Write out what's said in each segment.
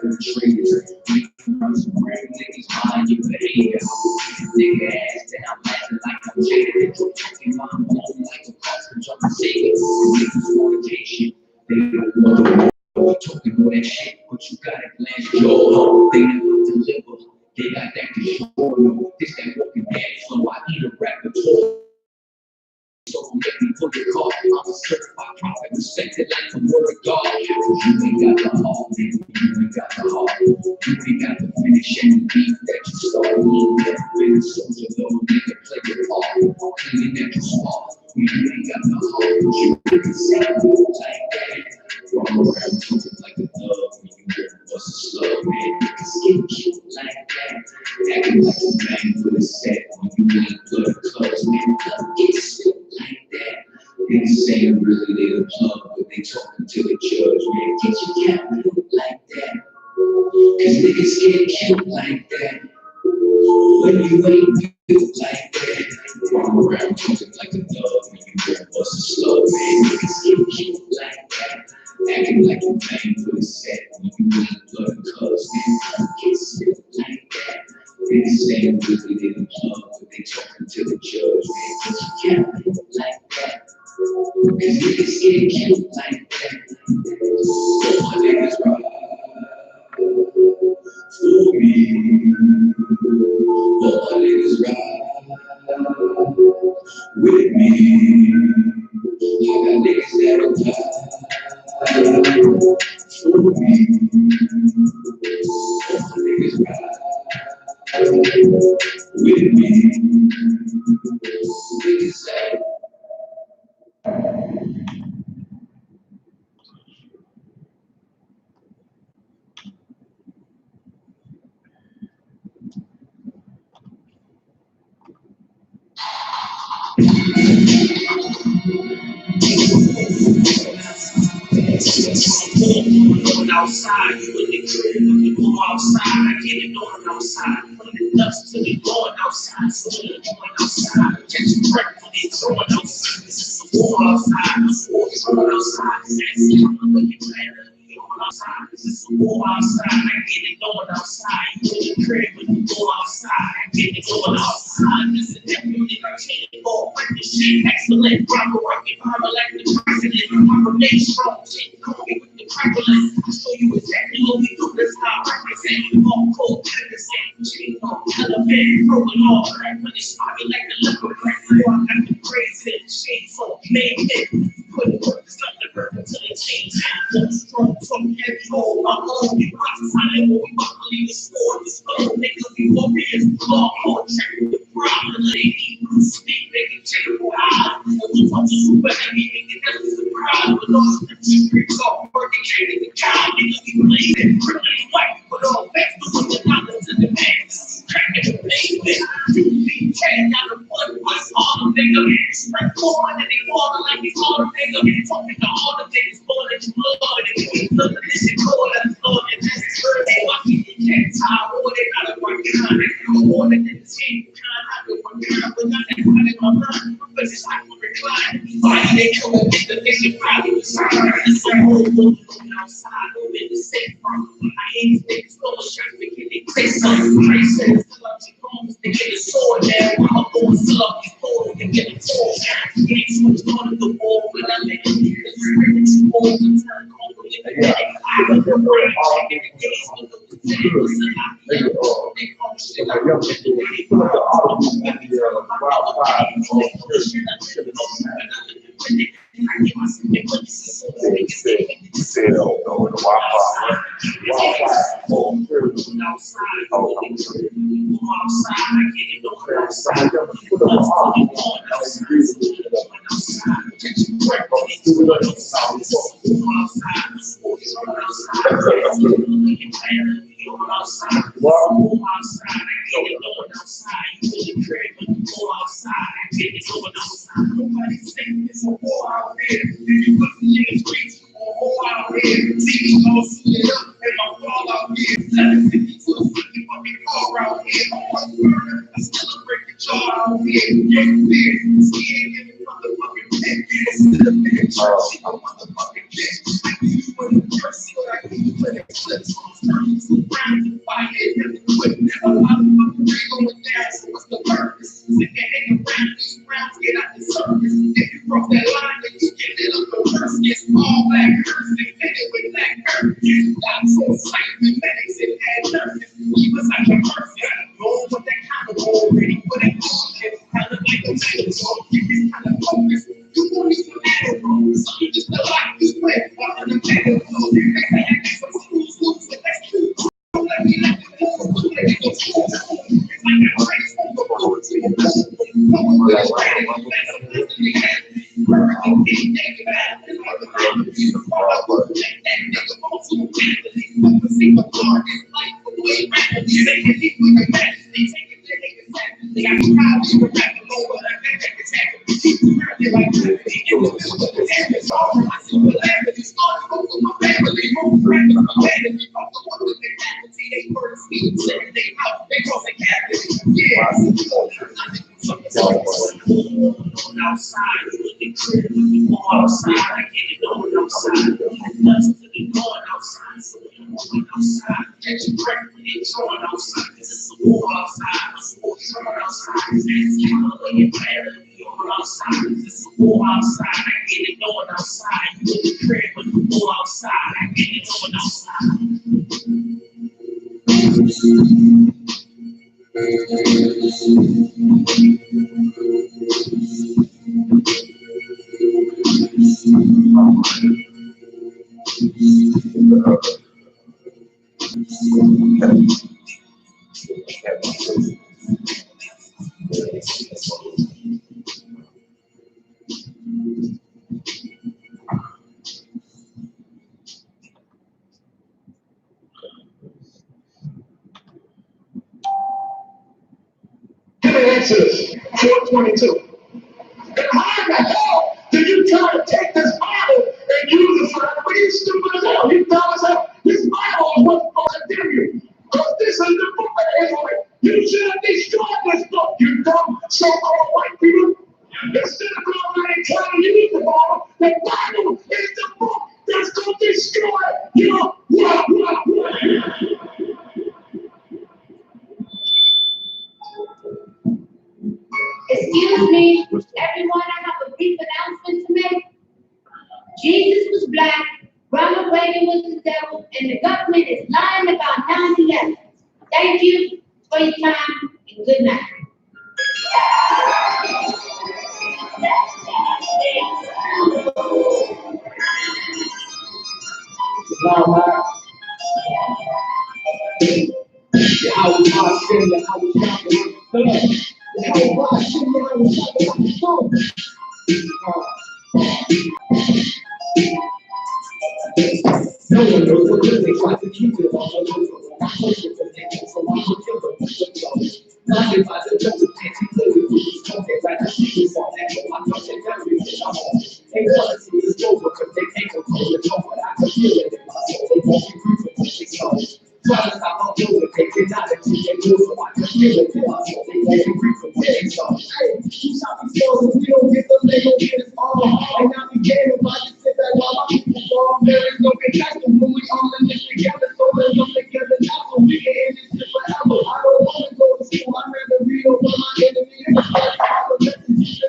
perpetrators. Niggas mind your behavior. Nigga ass down, laughing like I'm jaded. Talking my home like a cartridge on the Sega. Niggas fornication. They don't want to talking all that shit, but you gotta glance your home. They never deliver. They got that control. This that walking dead, so I eat a rapper talk. So let me put the car. I'm a certified prophet, respected like the word of God. You ain't got the heart, nigga. You ain't got the heart. You ain't got the finish and beat that you start. You never been a soldier, though, nigga. Play your part. Cleaning that you smart. You ain't got the heart, but you can say it like that. Run around talking like a dove when you hear us a slug, man. Niggas get cute like that. Acting like a man with a set when you ain't good at clubs, man. Get sick like that. Niggas saying really they the plug, but they talking to the judge, man. Get your cap like that. Cause niggas get cute like that. When you ain't built like that. Run around talking like a dove when you hear us a slug, man. Niggas get cute like that. Acting like a man with a set when you ain't blood cuz, man. Get sick like that. Niggas saying really they the plug, but they talking to the judge, man. Get your cap like that. Cause niggas get cute like that. So my niggas ride for me. All my niggas ride with me. I got niggas that'll die for me. All my niggas ride with me. Niggas say going outside, you in the crib, when you go outside, I get it going outside. From the dust to the going outside, so when you're going outside, catch your breath when you're going outside. This is a war outside, the war is going outside. This is when you're playing, going outside. This is a war outside, I get it going outside. You in the crib, when you go outside, I get it going outside. This is definitely a change. Go with the shit, excellent, proper working, power like the president, proper make strong shit, come with the prevalent. I'll show you exactly what we do, that's how I represent. All cold, the same chain, elephant, rolling all crack, when it's spotty like the liquor crack. I got the crazy in the shade, so made it. Put it work, start the burn until it change. Strong from heavy hold, my own, we rock time, when we buckle in the score, the slow, niggas, we warriors, long, more check the problem, lady, speak, make it check the wild. We want to super heavy, nigga, that's the crowd, but all the tricks off, working, trading the cow, niggas, we believe it, criminally white, but all back to the dollars to the banks. Cracking the pavement, you be tearing down the blood, what's all the nigga, spread corn, and they falling like they all the nigga, talking to all the niggas, blowing at your blood, and you ain't looking at this shit, cold, that's Lord, and that's his word, they watching you can't tie, or they gotta work kind, they go more than the same kind, I go one kind, but not that kind in my mind, but it's like a recline, why they come and get the nigga probably was trying, it's so old, going outside, I'm in the safe room, I ain't niggas, no shots, they get their place on the price, and fill up your bones, they get a sword now, while I'm going to fill up your bones, they get a sword now, you ain't switched on the wall, but I let you get the spirit, you hold the turn, on the living, I don't know, I'm in the days, I'm the things, and I be able to make all shit, I don't know, nobody's saying it's a war out there. You put the streets out here. See me all split up and my wall out here. 750 to a 50 fucking car out here. I still a breaking jaw out here. Yeah, weird. See it in the motherfucking pit. It's still a bitch. I'm a motherfucking bitch. I can use what you first see what I can use when it's Exodus 4:22. And how the hell did you try to take this Bible and use it for that? But you stupid as hell. You dumb as hell. This Bible is what's supposed to give you. Because this is the book of Israel. You should have destroyed this book, you dumb so-called white people. Instead of going around and trying to use the Bible is the book that's going to destroy your Excuse me, everyone, I have a brief announcement to make. Jesus was black, Ronald Reagan was the devil, and the government is lying about 9/11. Thank you for your time and good night. No one knows what they try to keep it all over. I'm pushing for things, so I'm going to kill them. Not if I just don't take it clearly with these content, like I see this on that, but I'm not saying that I'm on. They want to see this over, because they can't control it, but I can feel it in my soul. They won't be free from what they saw. Try to stop my building, take it out and see they do, so I can feel it in my soul. They won't be free from what they saw. Hey, you shot these stores, if we don't get them, they don't get us all. And now we get them, I just sit back while my people fall. There is no connection when we all in this together, so let's come together now so we can end this shit forever. I don't want to go to school, I'd rather read over my enemy.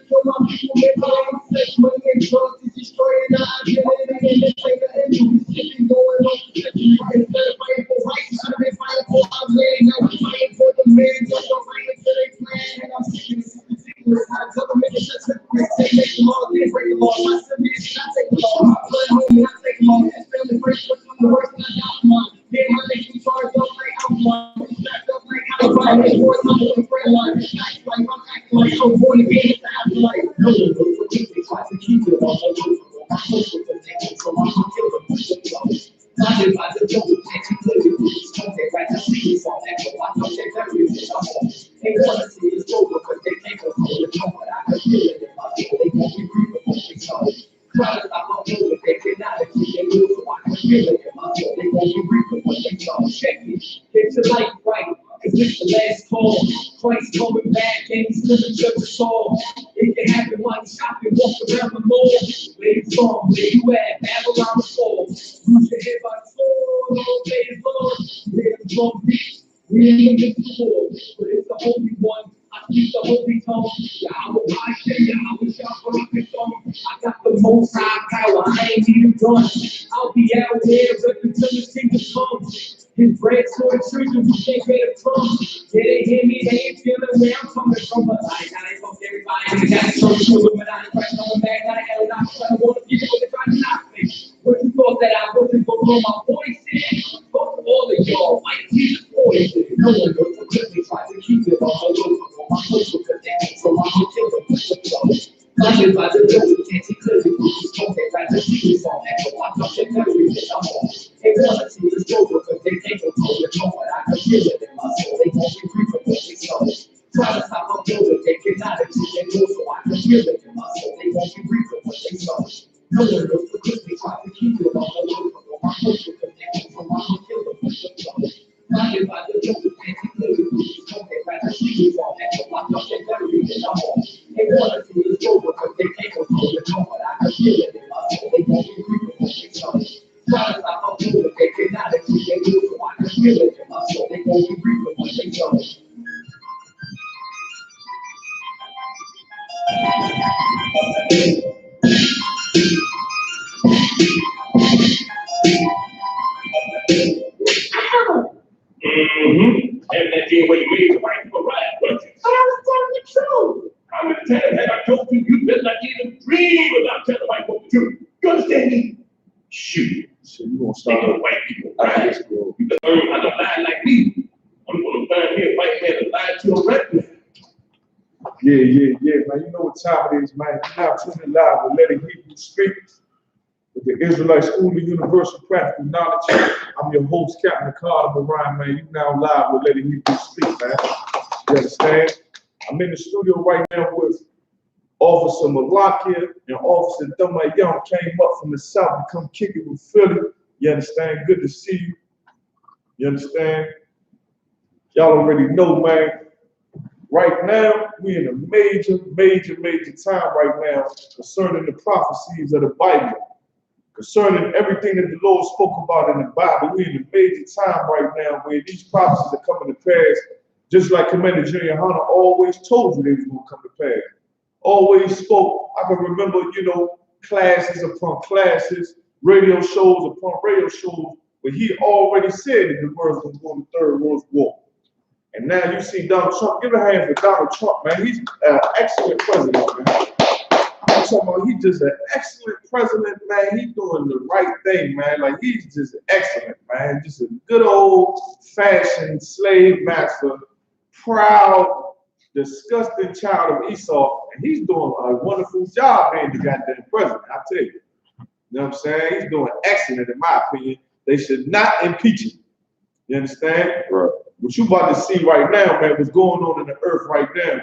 For my people, they find sex, money, and drugs to destroy the identity and they play the enemy. Keep going on, instead of fighting for rights, how do they fight for our land? Now we're fighting for the men, just don't fight until they plan. And I'm sick of this ridiculous. I tell them it's just a they make them all, they break them all. My submission, I take them all. My blood, homie, I take them all. This family breaks what's from the worst, and I got mine. Yeah, my niggas, we charged up like outline. Stacked up like outline. They boys, I'm on the friend line. Act like I'm acting like so born again, it's the afterlife. No one knows what they try to keep it all over. I'm pushing for things, so I'm gonna kill them. Not if I just don't take it clearly with these content, like I see this on that, but I don't take everything I'm on. They want to see this over, because they can't control it, but I can feel it in my soul. They won't be free from what they saw. Try to stop my building, they cannot achieve their will, so I can feel it in my soul. They won't be free from what they saw. Check me, get your life right, cause it's the last call. Christ coming back, and he's living church of Saul. It can happen while you shop and walk around the mall. Where you from, where you at, Babylon the fall. You should hear my soul, baby. blood. There's no peace. We ain't in the war, but it's the Holy One. I speak the Holy Tongue. Yahweh, I say Yahweh, I got the most high power. I ain't even done. I'll be out there repping till the kingdom comes. His bread so the children who can't get a tongue. Yeah, they hear me, they ain't feeling where I'm coming from. But I gotta fuck everybody. I gotta show children, but I ain't pressed on back. I gotta not try to want to get what they try to knock me. What you thought that I wasn't gonna blow my voice in? Fuck all of y'all, might be poison. No one knows the clip, they try to keep it on my local. My social connection, so I'm gonna kill them. Blinded by the road, can't see clearly who she's smoking. Right to see this on that, but watch out, check everything I'm on. They want to see this over, but they can't control it. No one, I can feel it in my soul. They won't be free from what they know. Try to stop them building, they cannot achieve their goals, so I can feel it in my soul. They won't be free from what they know. No one knows the truth, they try to keep it on the low. My social connection, so I'm gonna kill them with the flow. Blinded by the road, can't see clearly who she's smoking. Right to see this on that, but watch out, check everything I'm on. They want to see this over, but they can't control it. No one, I can feel it in my soul. They won't be free from what they know. Try to stop them building, they cannot achieve their goals, so I can feel it in my soul. They won't be free from what they know. And that day when you made the right for right, weren't you? But I was telling the truth. How many times have I told you you better not even dream about telling white folks the truth? You understand me? Shoot. So you gonna They start know white people right. You can learn how to lie like me. I'm gonna find me a white man to lie to a red man. Yeah, man. You know what time it is, man. You're now tuning live with Letting Hebrew Speak with the Israelite School of Universal Practical Knowledge. I'm your host, Captain Carter Moran, man. You now live with Letting Hebrew Speak, man. You understand? I'm in the studio right now with Officer Malakia and Officer Thumma Young came up from the south to come kick it with Philly. You understand? Good to see you. You understand? Y'all already know, man. Right now, we in a major time right now concerning the prophecies of the Bible, concerning everything that the Lord spoke about in the Bible. We in a major time right now where these prophecies are coming to pass, just like Commander GEN.YAHANNA always told you they was going to come to pass. Always spoke. I can remember, classes upon classes, radio shows upon radio shows, but he already said that the world was going to the Third World War. And now you see Donald Trump. Give a hand for Donald Trump, man. He's an excellent president, man. I'm talking about he's just an excellent president, man. He's doing the right thing, man. Like, he's just excellent, man. Just a good old-fashioned slave master, proud, disgusting child of Esau. And he's doing a wonderful job being the goddamn president, I tell you. You know what I'm saying? He's doing excellent, in my opinion. They should not impeach him. You understand? Right. What you about to see right now, man, what's going on in the earth right now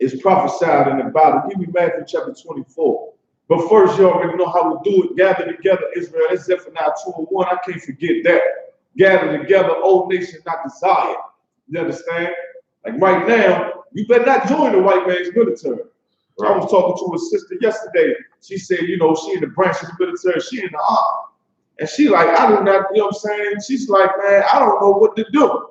is prophesied in the Bible. Give me Matthew chapter 24. But first, you already know how we do it. Gather together, Israel. That's Zephaniah 2:1. I can't forget that. Gather together, old nation, not desire. You understand? Like right now, you better not join the white man's military. Right. I was talking to a sister yesterday. She said, she in the branch of the military, she in the army. And she like, I do not, you know what I'm saying? She's like, man, I don't know what to do.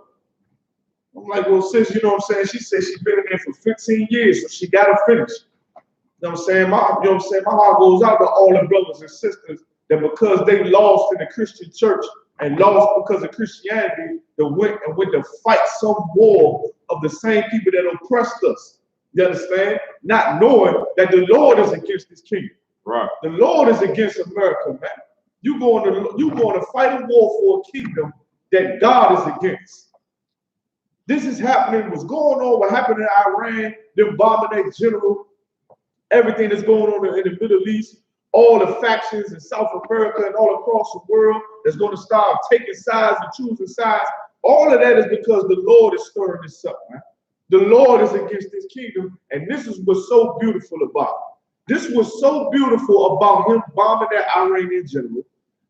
I'm like, well, sis, you know what I'm saying? She said she's been in there for 15 years, so she got to finish. You know what I'm saying? My heart goes out to all the brothers and sisters that because they lost in the Christian church and lost because of Christianity, they went to fight some war of the same people that oppressed us. You understand? Not knowing that the Lord is against this kingdom. Right. The Lord is against America, man. You're going to fight a war for a kingdom that God is against. This is happening. What's going on? What happened in Iran? Them bombing their general. Everything that's going on in the Middle East. All the factions in South America and all across the world that's going to start taking sides and choosing sides. All of that is because the Lord is stirring this up, man. The Lord is against this kingdom, and this is what's so beautiful about it. This was so beautiful about him bombing that Iranian general.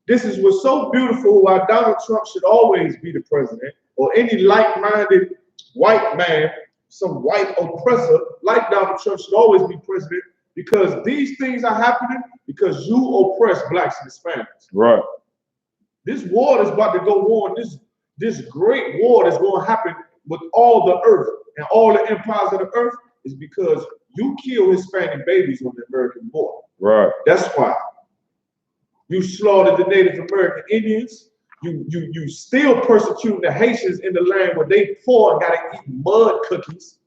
This is what's so beautiful why Donald Trump should always be the president, or any like-minded white man, some white oppressor like Donald Trump should always be president, because these things are happening because you oppress blacks and Hispanics. Right. This war is about to go on. This great war that's going to happen with all the earth and all the empires of the earth is because you kill Hispanic babies on the American border. Right. That's why. You slaughtered the Native American Indians. You still persecuting the Haitians in the land where they poor and gotta eat mud cookies.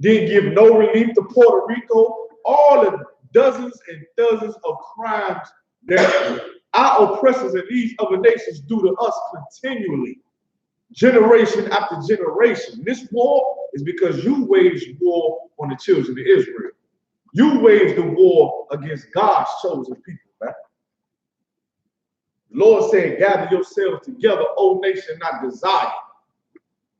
Didn't give no relief to Puerto Rico. All the dozens and dozens of crimes that our oppressors in these other nations do to us continually, generation after generation. This war is because you waged war on the children of Israel. You waged the war against God's chosen people, man. The Lord said, gather yourselves together, O nation not desire.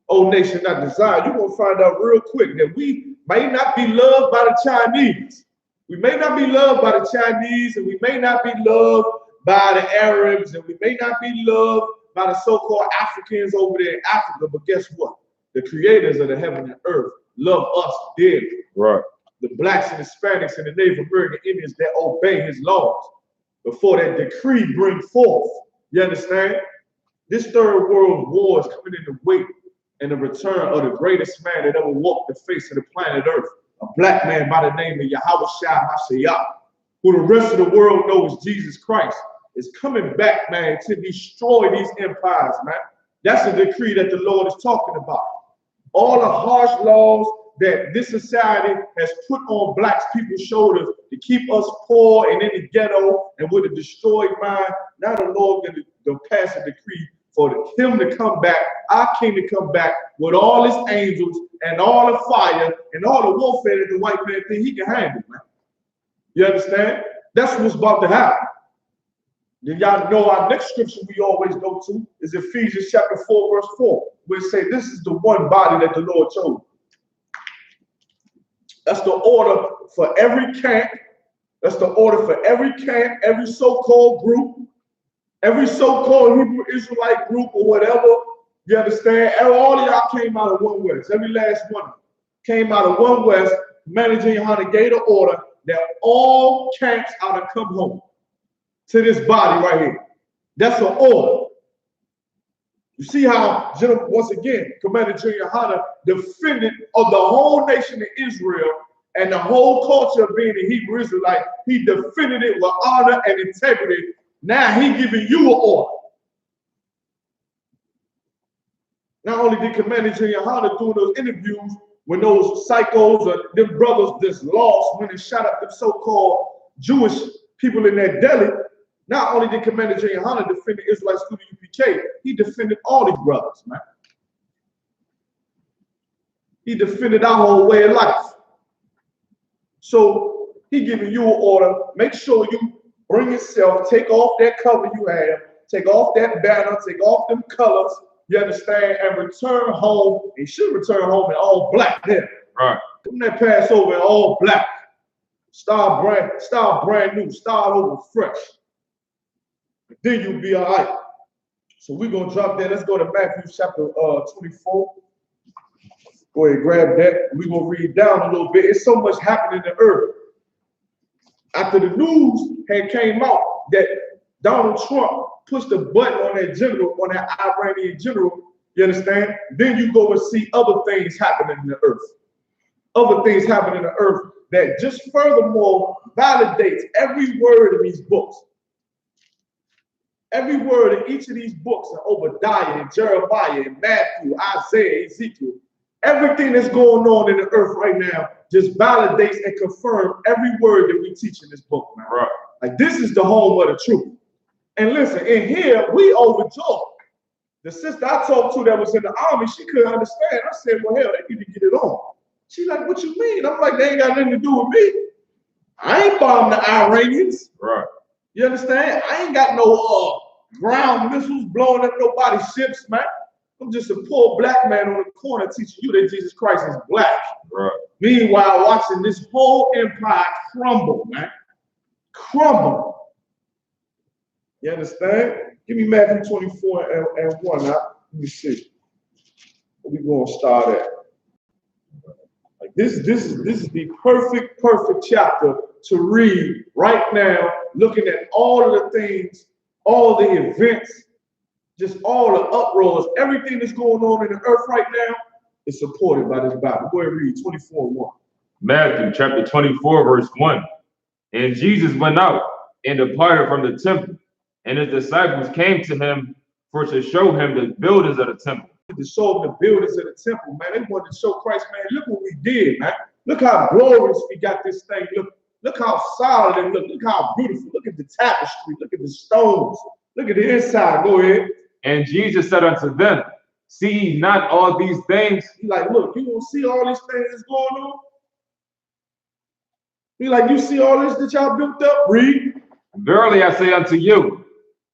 O nation not desire. You're going to find out real quick that we may not be loved by the Chinese. We may not be loved by the Chinese, and we may not be loved by the Arabs, and we may not be loved by the so-called Africans over there in Africa, but guess what? The creators of the heaven and earth love us dearly. Right. The blacks and Hispanics and the Native American Indians that obey his laws before that decree bring forth. You understand? This third world war is coming in the wake and the return of the greatest man that ever walked the face of the planet Earth, a black man by the name of Yahawashi, who the rest of the world knows Jesus Christ, is coming back, man, to destroy these empires, man. That's the decree that the Lord is talking about. All the harsh laws that this society has put on black people's shoulders to keep us poor and in the ghetto and with a destroyed mind. Now the Lord is going to pass a decree for him to come back, our king to come back with all his angels and all the fire and all the warfare that the white man think he can handle, man. You understand? That's what's about to happen. Then y'all know our next scripture we always go to is Ephesians chapter 4, verse 4, where it say this is the one body that the Lord chose. That's the order for every camp. That's the order for every camp, every so-called group, every so-called Hebrew Israelite group or whatever. You understand? All of y'all came out of one West. Every last one came out of one West. Commander GEN.YAHANNA gave the order that all camps ought to come home to this body right here. That's an order. You see how, once again, Commander GEN.YAHANNA defended of the whole nation of Israel and the whole culture of being a Hebrew Israelite. He defended it with honor and integrity. Now he giving you an order. Not only did Commander GEN.YAHANNA do those interviews when those psychos or them brothers that's lost when they shot up the so-called Jewish people in that deli, not only did Commander GEN.YAHANNA defend the Israelites through the I.S.U.P.K, he defended all these brothers, man. He defended our whole way of life. So he giving you an order. Make sure you bring yourself, take off that cover you have, take off that banner, take off them colors, you understand, and return home. He should return home in all black there. Right. Come that Passover in all black. Start brand new, start over fresh. Then you'll be all right. So we're going to drop that. Let's go to Matthew chapter 24. Go ahead, grab that. We're going to read down a little bit. It's so much happening in the earth. After the news had came out that Donald Trump pushed a button on that general, on that Iranian general, you understand? Then you go and see other things happening in the earth. Other things happening in the earth that just furthermore validates every word in these books. Every word in each of these books, in Obadiah, and Jeremiah, and Matthew, Isaiah, Ezekiel, everything that's going on in the earth right now just validates and confirms every word that we teach in this book, man. Right. Like this is the home of the truth. And listen, in here, we overjoyed. The sister I talked to that was in the army, she couldn't understand. I said, well, hell, they need to get it on. She's like, what you mean? I'm like, they ain't got nothing to do with me. I ain't bombing the Iranians. Right. You understand? I ain't got no ground missiles blowing up nobody's ships, man. I'm just a poor black man on the corner teaching you that Jesus Christ is black. Right. Meanwhile, watching this whole empire crumble, man. Crumble. You understand? Give me Matthew 24 and 1 now. Let me see. Where we gonna start at? Like this is the perfect chapter to read right now, looking at all of the things, all the events just all the uproars, everything that's going on in the earth right now is supported by this Bible. Go ahead and read 24:1. Matthew chapter 24, verse 1. And Jesus went out and departed from the temple, and his disciples came to him for to show him the buildings of the temple. To show them the buildings of the temple, man. They wanted to show Christ, man, look what we did, man. Look how glorious we got this thing. Look how solid it look. Look how beautiful. Look at the tapestry. Look at the stones. Look at the inside. Go ahead. And Jesus said unto them, see ye not all these things? He like, look, you don't see all these things that's going on? He like, you see all this that y'all built up? Read. Verily I say unto you,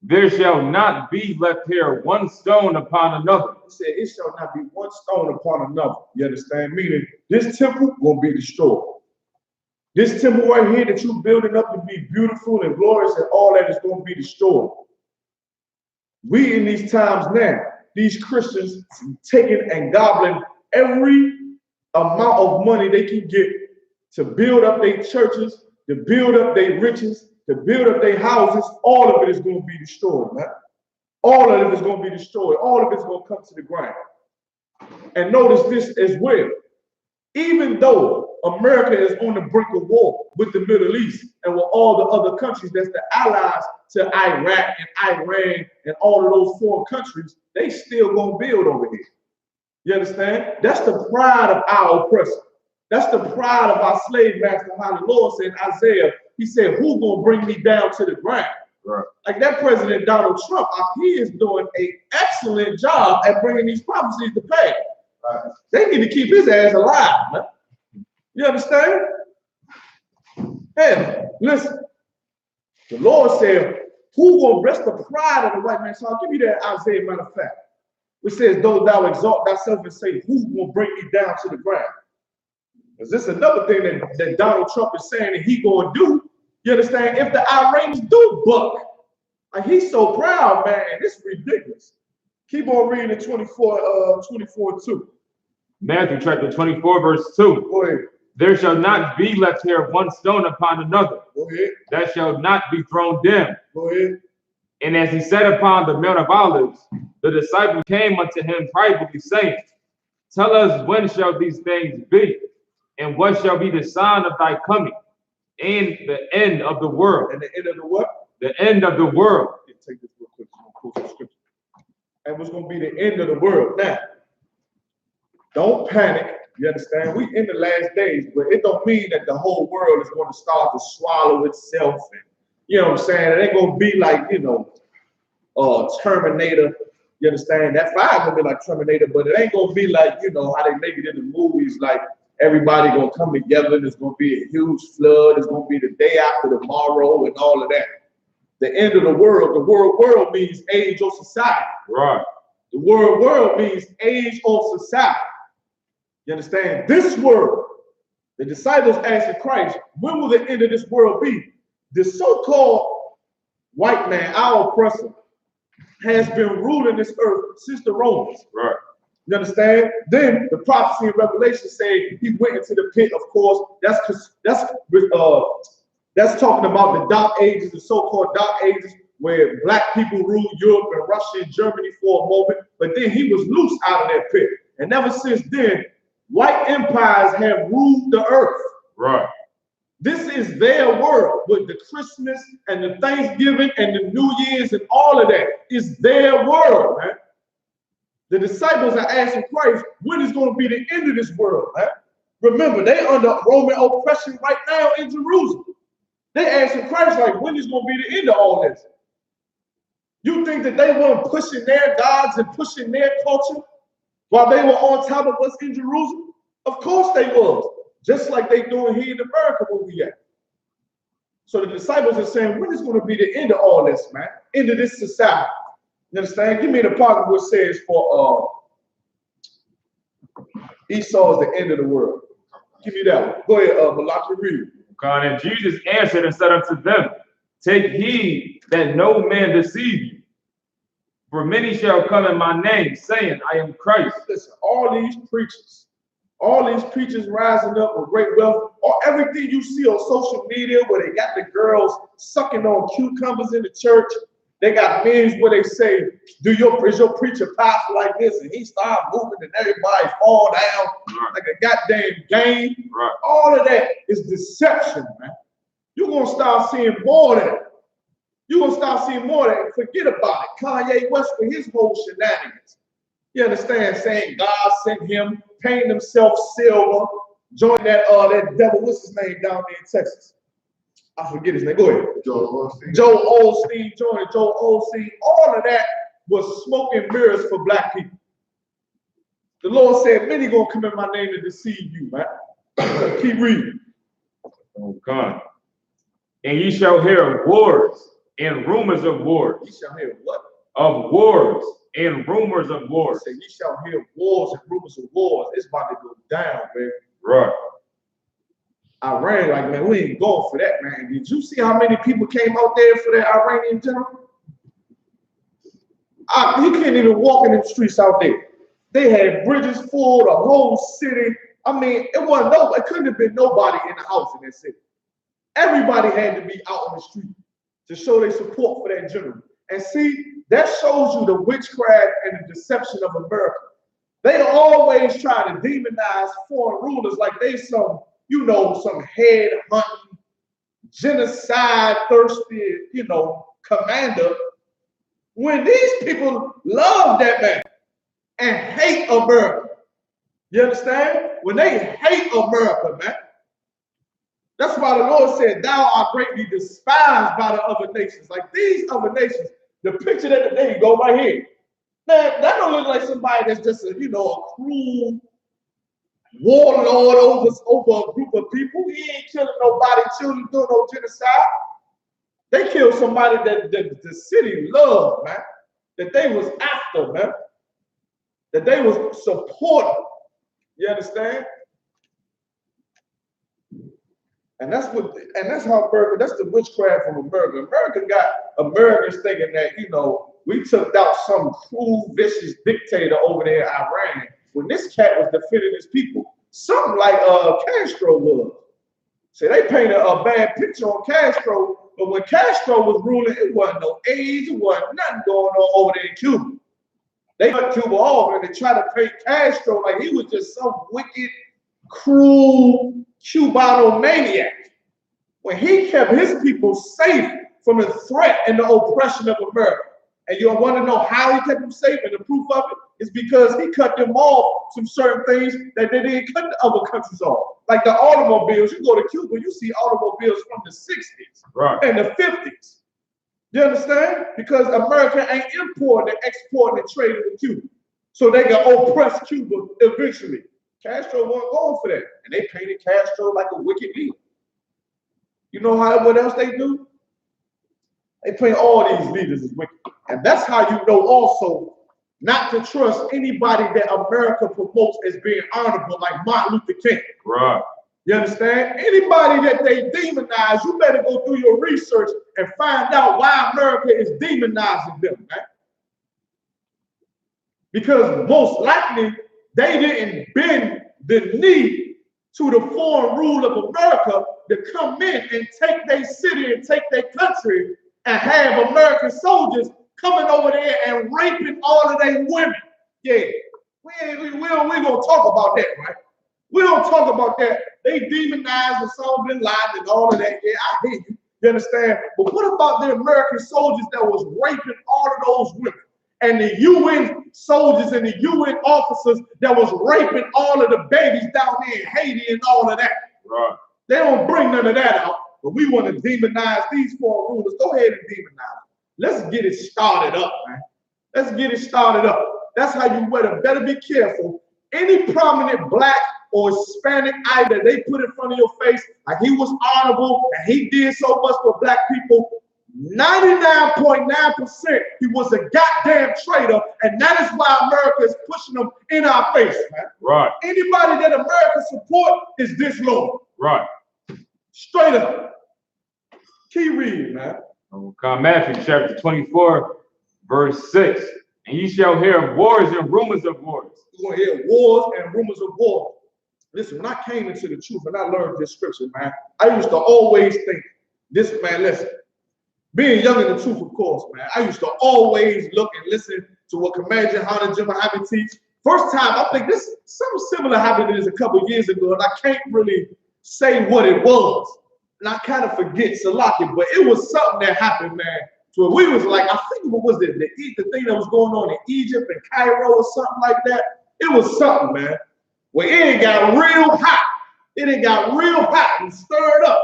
there shall not be left here one stone upon another. He said, it shall not be one stone upon another. You understand? Meaning, this temple won't be destroyed. This temple right here that you're building up to be beautiful and glorious and all that is going to be destroyed. We in these times now, these Christians taking and gobbling every amount of money they can get to build up their churches, to build up their riches, to build up their houses. All of it is going to be destroyed, man. All of it is going to be destroyed. All of it is going to come to the ground. And notice this as well. Even though America is on the brink of war with the Middle East and with all the other countries that's the allies to Iraq and Iran and all of those foreign countries, they still gonna build over here. You understand? That's the pride of our oppressor. That's the pride of our slave master. How the Lord said in Isaiah, he said, who gonna bring me down to the ground? Right. Like that President Donald Trump, he is doing an excellent job at bringing these prophecies to pass. Right. They need to keep his ass alive, man. You understand? Hey, listen. The Lord said, who will rest the pride of the white man? So I'll give you that Isaiah, matter of fact. It says, though thou exalt thyself and say, who will bring me down to the ground? Because this is another thing that Donald Trump is saying that he gonna do. You understand? If the Iranians do buck, like he's so proud, man, it's ridiculous. Keep on reading the 24:2. Matthew chapter 24, verse 2. Go ahead. There shall not be left here one stone upon another. Go ahead. That shall not be thrown down. Go ahead. And as he sat upon the Mount of Olives, the disciples came unto him privately, saying, tell us when shall these things be, and what shall be the sign of thy coming, and the end of the world. And the end of the what? The end of the world. Take this real quick. I'm gonna quote some scripture. And what's gonna be the end of the world? Now, don't panic. You understand? We in the last days, but it don't mean that the whole world is going to start to swallow itself. And, you know what I'm saying? It ain't going to be like, you know, Terminator. You understand? That fire's going to be like Terminator, but it ain't going to be like, you know, how they make it in the movies, like everybody going to come together and there's going to be a huge flood. It's going to be the day after tomorrow and all of that. The end of the world means age or society. Right. The world means age or society. You understand? This world, the disciples asked Christ, when will the end of this world be? The so-called white man, our oppressor, has been ruling this earth since the Romans. Right. You understand? Then the prophecy in Revelation say he went into the pit. Of course, that's talking about the dark ages, the so-called dark ages, where black people ruled Europe and Russia and Germany for a moment. But then he was loose out of that pit, and ever since then, white empires have ruled the earth. Right. This is their world with the Christmas and the Thanksgiving and the New Year's and all of that is their world, man. The disciples are asking Christ, when is going to be the end of this world, man? Remember, they under Roman oppression right now in Jerusalem. They asking Christ, like, when is going to be the end of all this? You think that they weren't pushing their gods and pushing their culture while they were on top of us in Jerusalem? Of course they was. Just like they doing here in America where we at. So the disciples are saying, when is going to be the end of all this, man? End of this society. You understand? Give me the part of what says for Esau is the end of the world. Give me that one. Go ahead, Malachi, read. God, and Jesus answered and said unto them, take heed that no man deceive you. For many shall come in my name, saying, I am Christ. Listen, all these preachers rising up with great wealth, or everything you see on social media where they got the girls sucking on cucumbers in the church, They got meetings where they say, is your preacher pastor like this? And he start moving and everybody fall down like a goddamn game. Right. All of that is deception, man. You're going to start seeing more of that. You're going to start seeing more of that. Forget about it. Kanye West with his whole shenanigans. You understand? Saying God sent him, painting himself silver, joining that devil, what's his name down there in Texas? I forget his name. Go ahead. Joel Osteen joining Joel Osteen. All of that was smoke and mirrors for black people. The Lord said, many gonna come in my name to deceive you, man. Keep reading. Oh God. And ye shall hear of wars and rumors of wars. Ye shall hear what? Of wars and rumors of wars. Say, ye shall hear wars and rumors of wars. It's about to go down, man. Right. Iran, like, man, we ain't going for that, man. Did you see how many people came out there for that Iranian general? You can't even walk in the streets out there. They had bridges full, the whole city. I mean, it couldn't have been nobody in the house in that city. Everybody had to be out on the street to show their support for that general. And see, that shows you the witchcraft and the deception of America. They always try to demonize foreign rulers like they some head hunting, genocide thirsty, commander. When these people love that man and hate America. You understand? When they hate America, man. That's why the Lord said, thou art greatly despised by the other nations. Like these other nations, the picture that there you go right here. Man, that don't look like somebody that's just a cruel warlord over a group of people. He ain't killing nobody, children doing no genocide. They killed somebody that the city loved, man. That they was after, man. That they was supporting. You understand? And that's how America, that's the witchcraft from America. America got Americans thinking that, we took out some cruel, vicious dictator over there in Iran when this cat was defending his people. Something like Castro was. See, they painted a bad picture on Castro, but when Castro was ruling, it wasn't no AIDS, it wasn't nothing going on over there in Cuba. They cut Cuba off and they tried to paint Castro like he was just some wicked, cruel Cubano maniac. When he kept his people safe from the threat and the oppression of America. And you want to know how he kept them safe, and the proof of it is because he cut them off some certain things that they didn't cut the other countries off. Like the automobiles, you go to Cuba, you see automobiles from the 60s and the 50s. You understand? Because America ain't importing and exporting and trading with Cuba. So they can oppress Cuba eventually. Castro wasn't going for that. And they painted Castro like a wicked leader. You know what else they do? They paint all these leaders as wicked. And that's how you know also not to trust anybody that America promotes as being honorable, like Martin Luther King. Right. You understand? Anybody that they demonize, you better go do your research and find out why America is demonizing them, man. Because most likely they didn't bend the knee to the foreign rule of America to come in and take their city and take their country and have American soldiers coming over there and raping all of their women. Yeah, we gonna talk about that, right? We don't talk about that. They demonize Osama bin Laden and all of that. Yeah, I hear you. You understand? But what about the American soldiers that was raping all of those women? And the UN soldiers and the UN officers that was raping all of the babies down there in Haiti and all of that. Right. They don't bring none of that out. But we want to demonize these foreign rulers. Go ahead and demonize them. Let's get it started up, man. Let's get it started up. That's how you better be careful. Any prominent black or Hispanic idol they put in front of your face, like he was honorable and he did so much for black people, 99.9% he was a goddamn traitor, and that is why America is pushing them in our face, man. Right. Anybody that America support is disloyal. Right. Straight up. Keep reading, man. Okay, Matthew chapter 24, verse 6. And ye shall hear of wars and rumors of wars. You're going to hear wars and rumors of war. Listen, when I came into the truth and I learned this scripture, man, I used to always think, this man, listen, Being young in the truth, of course, man, I used to always look and listen to what GEN.YAHANNA GEN.YAHANNA teach. First time, I think this something similar happened to this a couple years ago, and I can't really say what it was. And I kind of forget, Salaki, but it was something that happened, man. So we was like, I think what was it, the thing that was going on in Egypt and Cairo or something like that. It was something, man. Well, it got real hot. It got real hot and stirred up.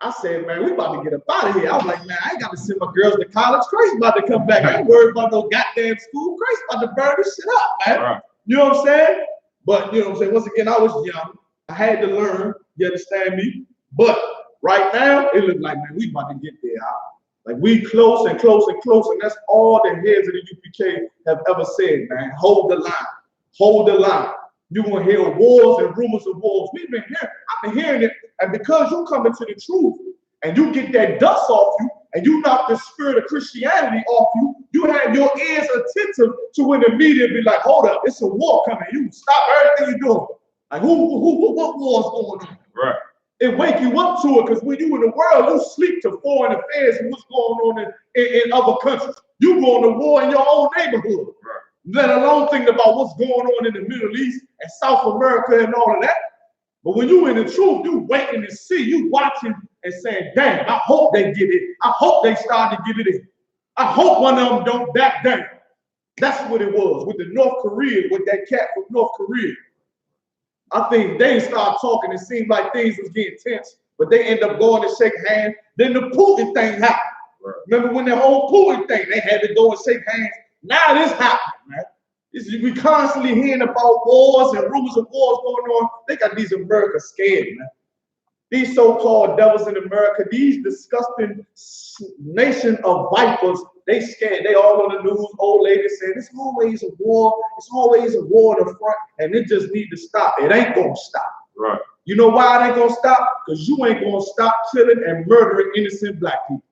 I said, man, we about to get up out of here. I was like, man, I ain't got to send my girls to college. Grace about to come back. I ain't worried about no goddamn school. Grace about to burn this shit up, man. Right. You know what I'm saying? But, you know what I'm saying? Once again, I was young. I had to learn. You understand me? But right now, it looks like, man, we about to get there. Like, we close and close and close. And that's all the heads of the UPK have ever said, man. Hold the line. Hold the line. You're going to hear wars and rumors of wars. We've been hearing, I've been hearing it. And because you come into the truth and you get that dust off you and you knock the spirit of Christianity off you, you have your ears attentive to when the media be like, hold up, it's a war coming. You stop everything you're doing. Like, what war's going on? Right. It wake you up to it because when you in the world, you sleep to foreign affairs and what's going on in other countries. You going to war in your own neighborhood. Right. Let alone thinking about what's going on in the Middle East and South America and all of that. But when you in the truth, you waiting to see, you watching and saying, damn, I hope they get it. I hope they start to get it in. I hope one of them don't back down. That's what it was with the North Korea, with that cat from North Korea. I think they start talking, it seemed like things was getting tense, but they end up going to shake hands. Then the Putin thing happened. Right. Remember when the whole Putin thing, they had to go and shake hands. Now this happening, man. We constantly hearing about wars and rumors of wars going on. They got these Americans scared, man. These so-called devils in America, these disgusting nation of vipers, they scared. They all on the news, old ladies saying, it's always a war. It's always a war in the front, and it just need to stop. It ain't going to stop. Right. You know why it ain't going to stop? Because you ain't going to stop killing and murdering innocent black people.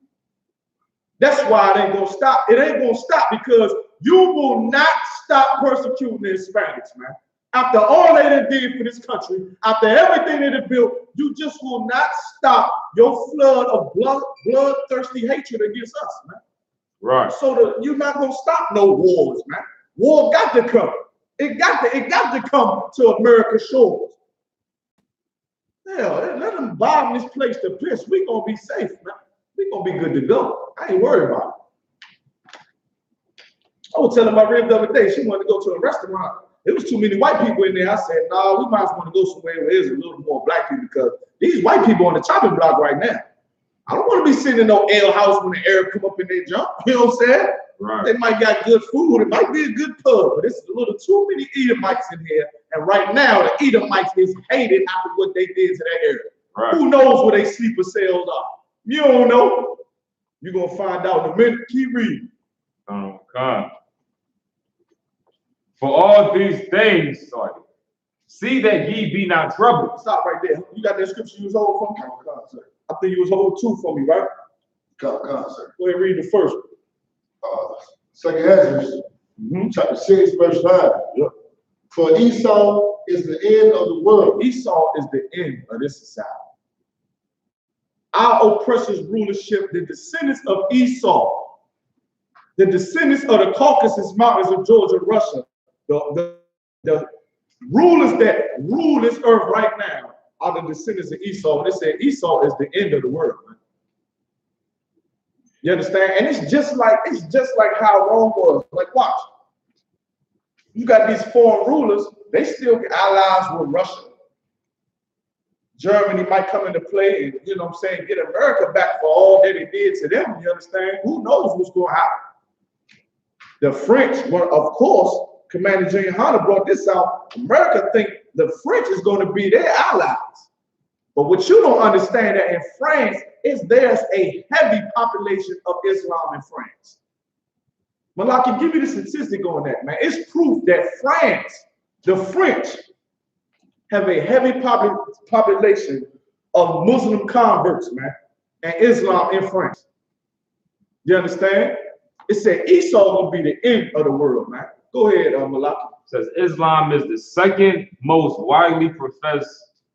That's why it ain't going to stop. It ain't going to stop because you will not stop persecuting the Hispanics, man. After all they did for this country, after everything they done built, you just will not stop your flood of bloodthirsty hatred against us, man. Right. So you're not gonna stop no wars, man. War got to come. It got to come to America's shores. Hell, let them bomb this place to piss. We gonna be safe, man. We gonna be good to go. I ain't worried about it. I was telling my rib the other day, she wanted to go to a restaurant. There was too many white people in there. I said, no, we might as well go somewhere where there's a little more black people because these white people on the chopping block right now. I don't want to be sitting in no ale house when the Arab come up in their jump. You know what I'm saying? Right. They might got good food. It might be a good pub, but it's a little too many Edomites in here. And right now, the Edomites is hated after what they did to that area. Right. Who knows where they sleeper cells are? You don't know. You're going to find out in a minute. Keep reading. Oh, God. For all these things, see that ye be not troubled. Stop right there. You got that scripture you was holding for me? Sir. I think you was holding two for me, right? Sir. Go ahead and read the first. Second Ezra, chapter 6, verse 9. Yep. For Esau is the end of the world. Esau is the end of this society. Our oppressors' rulership, the descendants of Esau, the descendants of the Caucasus Mountains of Georgia, Russia, the rulers that rule this earth right now are the descendants of Esau. And they say Esau is the end of the world, man. You understand? And it's just like how Rome was. Like, watch. You got these foreign rulers, they still get allies with Russia. Germany might come into play and, you know what I'm saying, get America back for all that it did to them. You understand? Who knows what's going to happen? The French, well, of course, Commander GEN.YAHANNA brought this out. America think the French is going to be their allies. But what you don't understand that in France, there's a heavy population of Islam in France. Malaki, give me the statistic on that, man. It's proof that France, the French, have a heavy population of Muslim converts, man, and Islam in France. You understand? It said Esau will be the end of the world, man. Go ahead, Malaki. It says Islam is the second most widely professed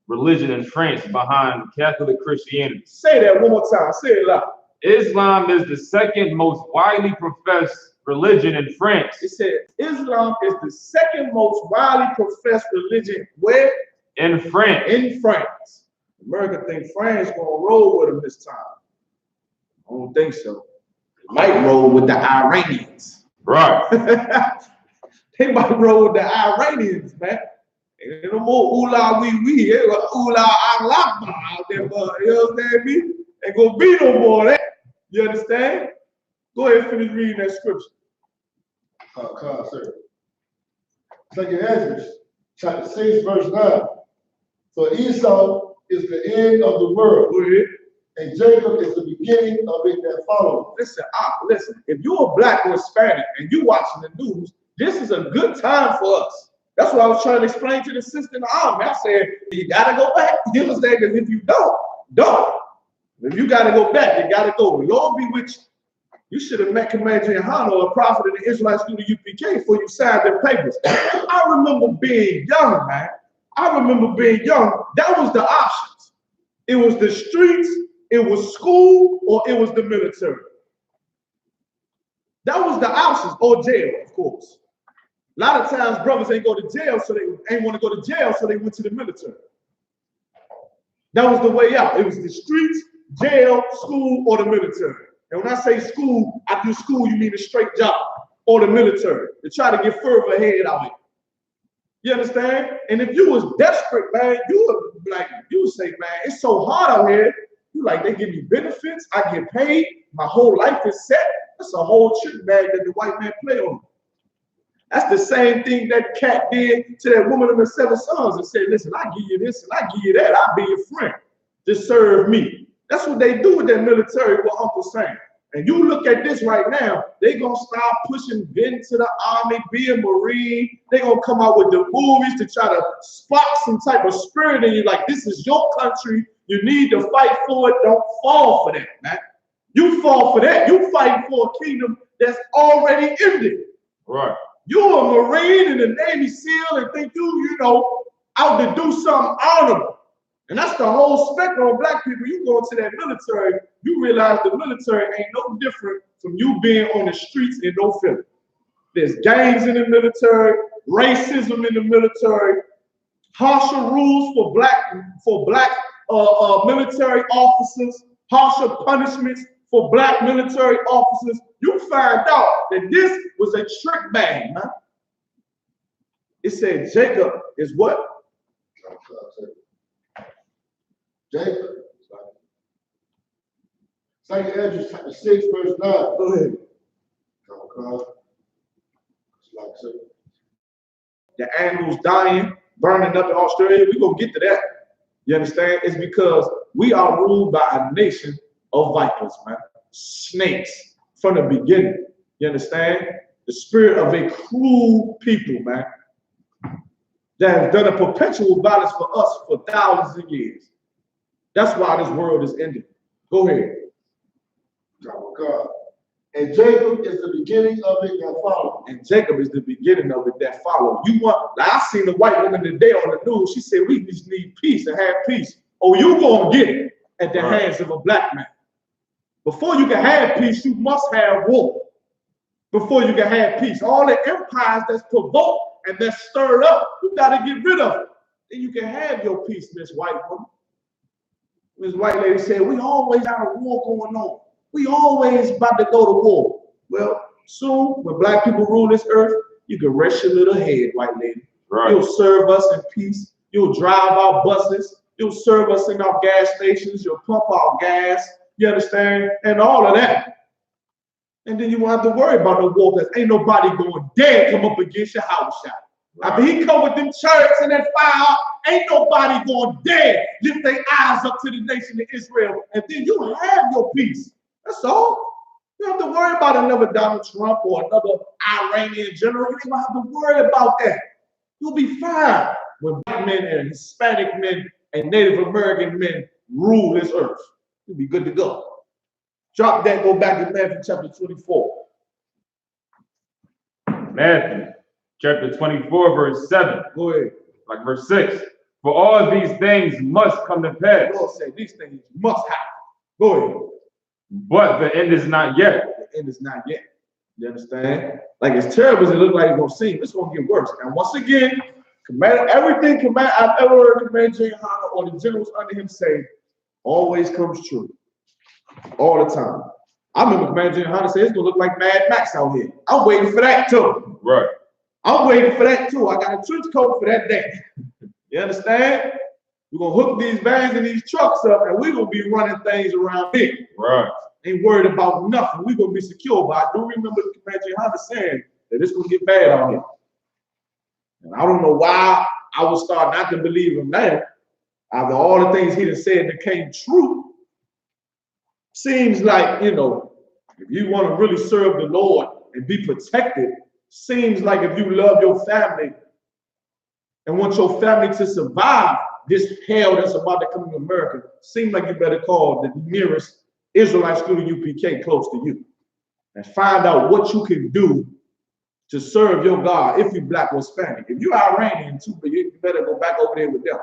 religion in France behind Catholic Christianity. Say that one more time. Say it loud. Islam is the second most widely professed religion in France. It said Islam is the second most widely professed religion where? In France. In France. America think France gonna roll with them this time. I don't think so. They might roll with the Iranians. Right. They might roll with the Iranians, man. Ain't no more oolah wee wee, oolah Allah out there, but you understand me? Ain't gonna be no more of that. You understand? Go ahead and finish reading that scripture. Sir. Second Ezra, chapter 6, verse 9. For Esau is the end of the world, Go ahead. and Jacob is the beginning of it that follows. Listen, if you're a black or Hispanic and you watching the news, this is a good time for us. That's what I was trying to explain to the sister in the army. I said, you gotta go back. You understand? Because if you don't. If you gotta go back, you gotta go. The Lord be with you. You should have met Commander GEN.YAHANNA, a prophet in the Israelite school of UPK, before you signed their papers. I remember being young, man. That was the options. It was the streets, it was school, or it was the military. That was the options, or jail, of course. A lot of times brothers ain't go to jail, so they ain't want to go to jail, so they went to the military. That was the way out. It was the streets, jail, school, or the military. And when I say school, I do school, you mean a straight job, or the military, to try to get further ahead out here. You understand? And if you was desperate, man, you would say, man, it's so hard out here. You like, they give me benefits, I get paid, my whole life is set. That's a whole trick bag that the white man play on. That's the same thing that cat did to that woman and her 7 sons and said, listen, I give you this and I give you that. I'll be your friend. Just serve me. That's what they do with that military, what Uncle's saying. And you look at this right now, they're going to start pushing Ben to the army, be a Marine. They're going to come out with the movies to try to spark some type of spirit in you. Like, this is your country. You need to fight for it. Don't fall for that, man. You fall for that. You fight for a kingdom that's already ended. Right. You're a Marine and a Navy SEAL and think you know, out to do something honorable. And that's the whole spectrum of black people. You go into that military, you realize the military ain't no different from you being on the streets in no Philly. There's gangs in the military, racism in the military, harsher rules for black military officers, harsher punishments for black military officers. You find out that this was a trick bag, man. It said Jacob is what? Jacob. Second Ezra chapter 6, verse 9. Go ahead. The animals dying, burning up in Australia. We're going to get to that. You understand? It's because we are ruled by a nation of vipers, man. Snakes from the beginning. You understand? The spirit of a cruel people, man, that have done a perpetual violence for us for thousands of years. That's why this world is ending. Go ahead. God. And Jacob is the beginning of it that follows. And Jacob is the beginning of it that follows. You want, like I seen a white woman today on the news. She said, we just need peace and have peace. Oh, you gonna get it at the hands of a black man. Before you can have peace, you must have war. Before you can have peace. All the empires that's provoked and that's stirred up, you gotta get rid of it. Then you can have your peace, Miss White woman. This white lady said, we always got a war going on. We always about to go to war. Well, soon, when black people rule this earth, you can rest your little head, white lady. Right. You'll serve us in peace. You'll drive our buses. You'll serve us in our gas stations. You'll pump our gas. You understand? And all of that. And then you won't have to worry about no war, because ain't nobody going to dare come up against your house shot. Right. After he come with them chariots and that fire, ain't nobody going to dare lift their eyes up to the nation of Israel. And then you have your peace. That's all. You don't have to worry about another Donald Trump or another Iranian general. You don't have to worry about that. You'll be fine when black men and Hispanic men and Native American men rule this earth. You'll be good to go. Drop that, go back to Matthew chapter 24. Matthew chapter 24, verse 7. Go ahead. Like verse 6. For all of these things must come to pass. The Lord said these things must happen. Go ahead. But the end is not yet. The end is not yet. You understand? Like, as terrible as it looks like it's gonna seem, it's gonna get worse. And once again, everything I've ever heard Commander GEN.YAHANNA or the generals under him say always comes true. All the time. I remember Commander GEN.YAHANNA said it's gonna look like Mad Max out here. I'm waiting for that too. Right. I'm waiting for that too. I got a trench coat for that day. You understand? We're gonna hook these vans and these trucks up, and we're gonna be running things around here. Right. Ain't worried about nothing. We're gonna be secure. But I do remember Commander GEN.YAHANNA saying that it's gonna get bad out here. And I don't know why I would start not to believe him now. After all the things he done said that came true, seems like, you know, if you want to really serve the Lord and be protected, seems like if you love your family and want your family to survive this hell that's about to come to America, seems like you better call the nearest Israelite school in UPK close to you and find out what you can do to serve your God if you're Black or Hispanic. If you're Iranian too, but you better go back over there with them.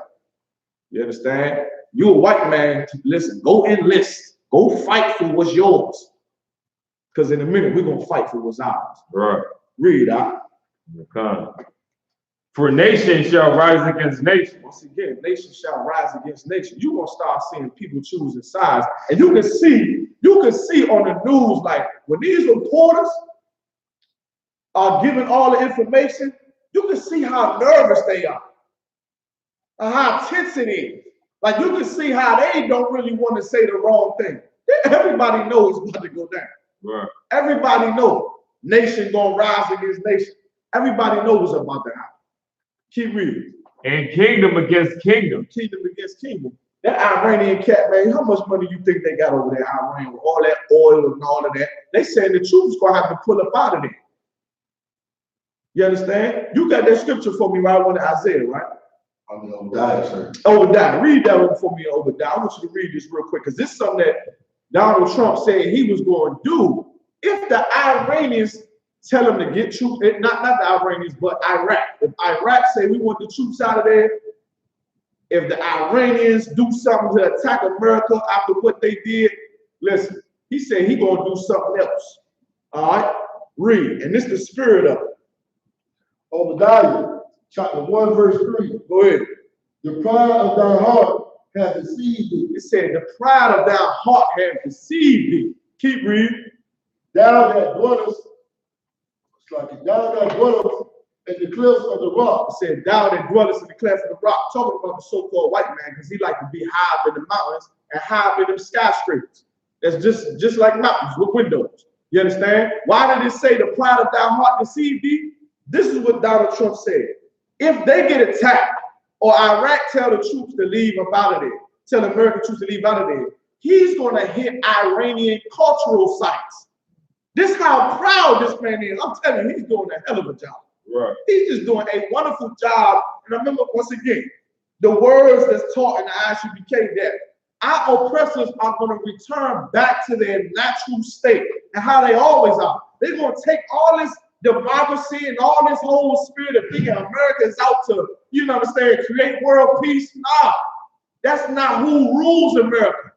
You understand? You're a white man, listen, go enlist. Go fight for what's yours. Because in a minute, we're going to fight for what's ours. Right. Read out. Okay. For nation shall rise against nation. Once again, nation shall rise against nation. You're going to start seeing people choosing sides. And you can see on the news, like, when these reporters are giving all the information, you can see how nervous they are. And how tense it is. Like, you can see how they don't really want to say the wrong thing. Everybody knows it's about to go down. Right. Everybody knows nation gonna rise against nation. Everybody knows what's about to happen. Keep reading. And kingdom against kingdom. Kingdom against kingdom. That Iranian cat, man, how much money you think they got over there, Iran, with all that oil and all of that? They saying the troops gonna have to pull up out of there. You understand? You got that scripture for me right on Isaiah, right? Obadiah, sir. Obadiah. Read that one for me, Obadiah. I want you to read this real quick, because this is something that Donald Trump said he was going to do if the Iranians tell him to get troops, not the Iranians, but Iraq. If Iraq say we want the troops out of there, if the Iranians do something to attack America after what they did, listen, he said he going to do something else. All right? Read. And this is the spirit of it. Obadiah, chapter 1, verse 3. Go ahead. The pride of thy heart hath deceived thee. It said, the pride of thy heart hath deceived thee. Keep reading. Thou that dwellest, thou that dwellest in the cliffs of the rock. It said, thou that dwellest in the cliffs of the rock. Talking about the so-called white man, because he like to be high up in the mountains and high up in them skyscrapers. That's just like mountains with windows. You understand? Why did it say the pride of thy heart deceived thee? This is what Donald Trump said. If they get attacked, or Iraq tell the troops to leave up out of there, tell American troops to leave out of there, he's going to hit Iranian cultural sites. This is how proud this man is. I'm telling you, he's doing a hell of a job. Right. He's just doing a wonderful job. And remember, once again, the words that's taught in the I.S.U.P.K. that our oppressors are going to return back to their natural state and how they always are. They're going to take all this democracy and all this whole spirit of thinking America is out to, you know what I'm saying, create world peace. Nah, that's not who rules America.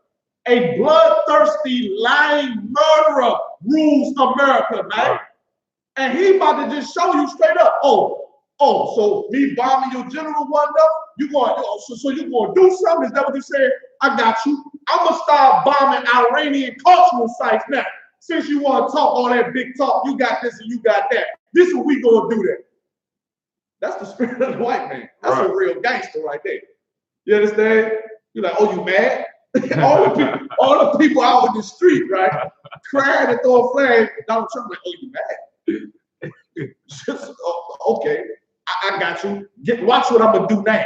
A bloodthirsty, lying murderer rules America, man. Right. And he about to just show you straight up, so me bombing your general one up, you going, so you going to do something? Is that what you said? I got you. I'm going to start bombing Iranian cultural sites now. Since you want to talk all that big talk, you got this and you got that. This is what we going to do that. That's the spirit of the white man. That's right. A real gangster right there. You understand? You're like, oh, you mad? all the people out in the street, right? Crying and throw a flag. Donald Trump like, oh, you mad? Okay, I got you. Watch what I'm going to do now.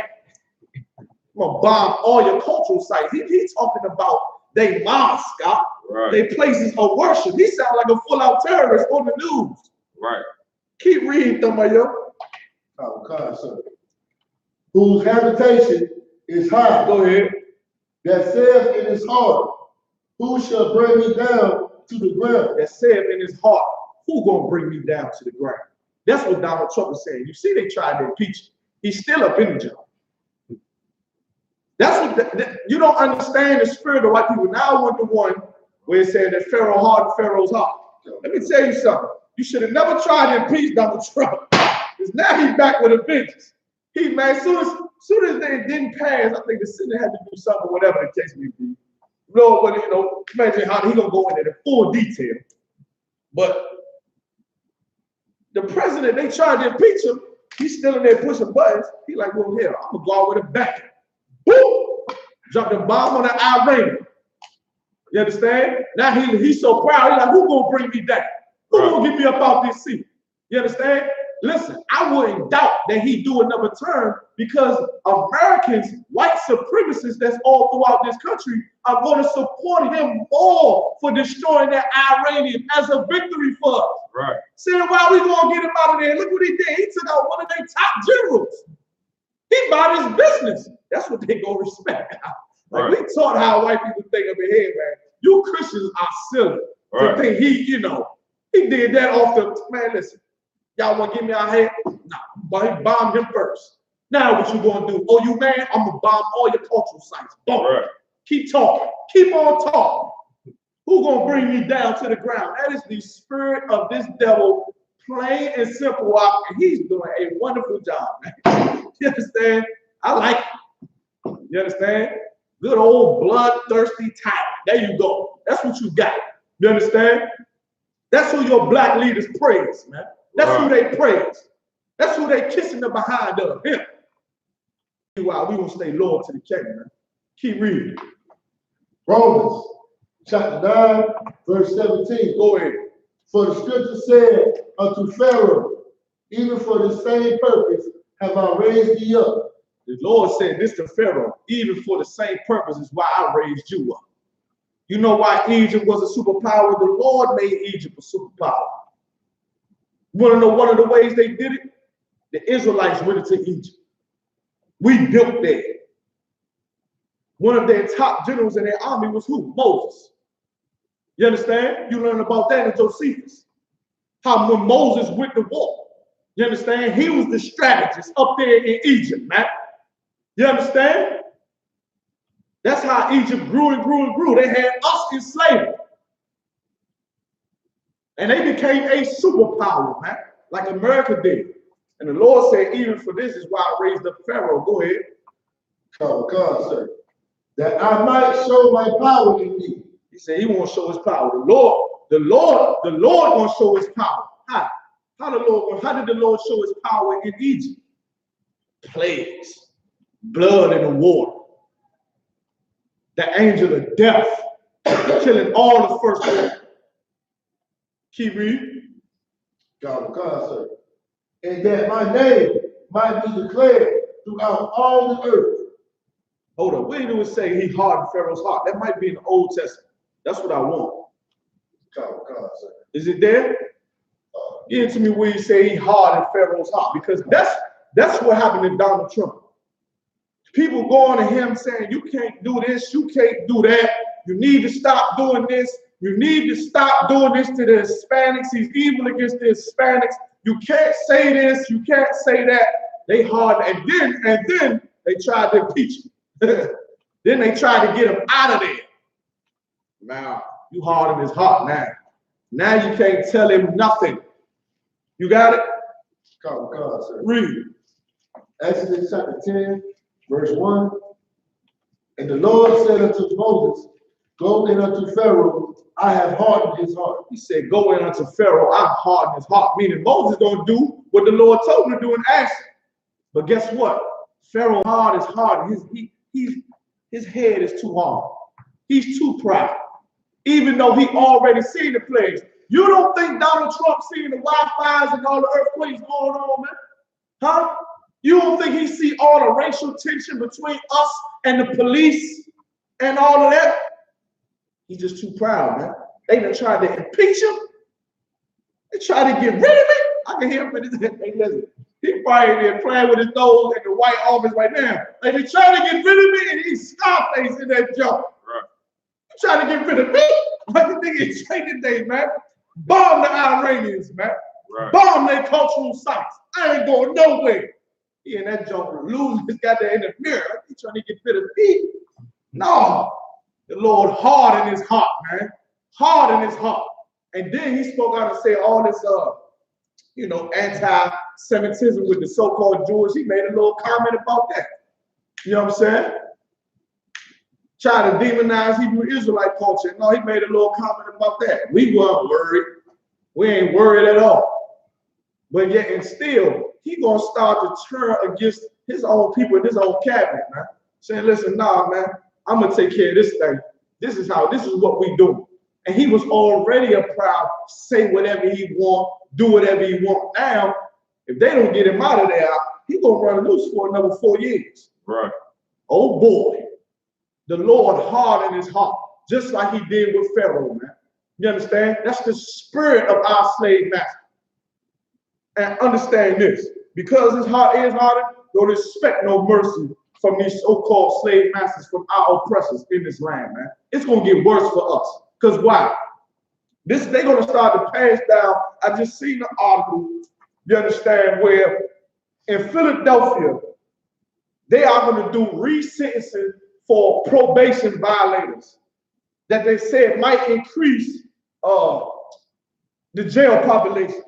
I'm going to bomb all your cultural sites. He's talking about they mosque, right. They places of worship. He sounds like a full-out terrorist on the news. Right. Keep reading, Thamayo. Whose habitation is high. Go ahead. That saith in his heart, who shall bring me down to the ground? That saith in his heart, who gonna bring me down to the ground? That's what Donald Trump is saying. You see, they tried to impeach him. He's still up in the job. That's what you don't understand the spirit of white people. Now I want the one where it said that Pharaoh hardened Pharaoh's heart. Let me tell you something. You should have never tried to impeach Donald Trump. Because now he's back with a vengeance. He, man, soon as they didn't pass, I think the Senate had to do something, whatever the case may be. Lord, but you know, imagine how he gonna go into the full detail. But the president, they tried to impeach him. He's still in there pushing buttons. He like, well, here, I'm gonna go out with a bang. Boom! Drop the bomb on the Iranian. You understand? Now he's so proud. He's like, who gonna bring me down? Who gonna get me up out this seat? You understand? Listen, I wouldn't doubt that he do another term because Americans, white supremacists that's all throughout this country, are going to support him more for destroying that Iranian as a victory for us. Right. Saying, why we gonna get him out of there? Look what he did. He took out one of their top generals. He bought his business. That's what they gonna respect. Like we taught how white people think of it here, man. You Christians are silly to think he did that off the man. Listen, y'all want to get me out here? No, but he bombed him first. Now what you gonna do? Oh, you man? I'm gonna bomb all your cultural sites. Boom. Right. Keep talking. Keep on talking. Who gonna bring me down to the ground? That is the spirit of this devil, plain and simple. And he's doing a wonderful job, man. You understand? I like it. You understand? Good old bloodthirsty tyrant. There you go. That's what you got. You understand? That's who your black leaders praise, man. That's who they praise. That's who they kissing the behind of him. While we gonna stay loyal to the king, man. Keep reading. Romans chapter 9, verse 17. Go ahead. For the scripture said unto Pharaoh, even for the same purpose have I raised thee up. The Lord said this to Pharaoh, even for the same purpose is why I raised you up. You know why Egypt was a superpower? The Lord made Egypt a superpower. You want to know one of the ways they did it? The Israelites went into Egypt. We built there. One of their top generals in their army was who? Moses. You understand? You learn about that in Josephus. How when Moses went to war, you understand? He was the strategist up there in Egypt, man. You understand? That's how Egypt grew and grew and grew. They had us in slavery. And they became a superpower, man, like America did. And the Lord said, even for this is why I raised up Pharaoh. Go ahead. Oh, God, sir. That I might show my power in thee. He said he won't show his power. The Lord gonna show his power. How did the Lord show his power in Egypt? Plagues, blood in the water. The angel of death killing all the firstborn. Keep reading. God, sir. And that my name might be declared throughout all the earth. Hold on. Where did it say he hardened Pharaoh's heart? That might be in the Old Testament. That's what I want. God, sir. Is it there? Give it to me where you say he hardened Pharaoh's heart, because that's what happened to Donald Trump. People going to him saying, you can't do this, you can't do that, you need to stop doing this, you need to stop doing this to the Hispanics, he's evil against the Hispanics, you can't say this, you can't say that. They hardened, and then they tried to impeach him. Then they tried to get him out of there. Now, you hardened his heart now. Now you can't tell him nothing. You got it? God, sir. Read. Exodus chapter 10, verse 1. And the Lord said unto Moses, go in unto Pharaoh, I have hardened his heart. He said, go in unto Pharaoh, I've hardened his heart. Meaning Moses don't do what the Lord told him to do in action. But guess what? Pharaoh's heart is hard. His head is too hard. He's too proud. Even though he already seen the plagues. You don't think Donald Trump seeing the wildfires and all the earthquakes going on, man? Huh? You don't think he see all the racial tension between us and the police and all of that? He's just too proud, man. They done tried to impeach him. They tried to get rid of him. I can hear him in his head. Hey, listen. He probably there playing with his nose in the White Office right now. Like they trying to get rid of me, and he's Scarface in that joke. Right. You trying to get rid of me? Like the nigga in training day, man. Bomb the Iranians, man. Right. Bomb their cultural sites. I ain't going nowhere. He in that joke losing his goddamn in the mirror. He trying to get rid of me. No. The Lord hardened his heart, man. hard in his heart. And then he spoke out and said all this, anti-Semitism with the so-called Jews. He made a little comment about that. You know what I'm saying? Try to demonize Hebrew Israelite culture. No, he made a little comment about that. We weren't worried. We ain't worried at all. But yet, and still, he gonna start to turn against his own people and his own cabinet, man. Saying, listen, nah, man, I'm gonna take care of this thing. This is what we do. And he was already a proud, say whatever he want, do whatever he want. Now, if they don't get him out of there, he gonna run loose for another 4 years. Right. Oh boy, the Lord hardened his heart, just like he did with Pharaoh, man. You understand? That's the spirit of our slave master. And understand this, because his heart is hardened, don't expect no mercy from these so-called slave masters, from our oppressors in this land, man. It's gonna get worse for us. Because why? They're gonna start to pass down. I just seen the article, you understand, where in Philadelphia, they are gonna do resentencing for probation violators that they said might increase the jail population.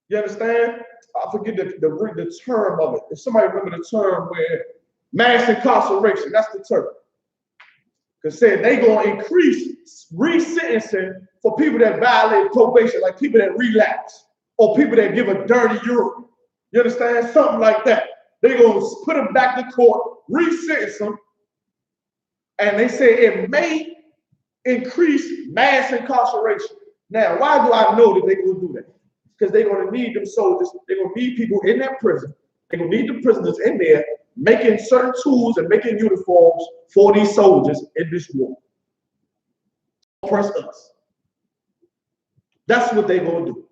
You understand? I forget the term of it. If somebody remember the term where mass incarceration, that's the term. Because said they gonna increase resentencing for people that violate probation, like people that relapse or people that give a dirty urine. You understand? Something like that. They gonna put them back to court, resentence them, and they say it may increase mass incarceration. Now, why do I know that they're gonna do that? Because they're gonna need them soldiers. They're gonna need people in that prison. They're gonna need the prisoners in there making certain tools and making uniforms for these soldiers in this war. Oppress us. That's what they're gonna do.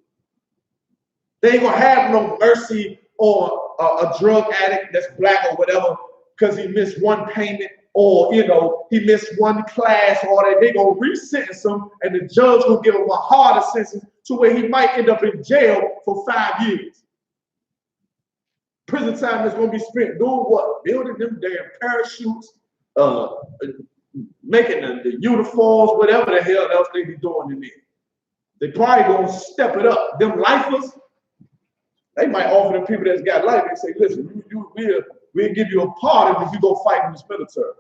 They ain't gonna have no mercy on a drug addict that's black or whatever because he missed one payment or he missed one class or that. They gonna resentence him and the judge will give him a harder sentence to where he might end up in jail for 5 years. Prison time is gonna be spent doing what? Building them damn parachutes, making the uniforms, whatever the hell else they be doing in there. They probably gonna step it up. Them lifers, they might offer them people that's got life. They say, listen, we'll give you a pardon if you go fight in this military.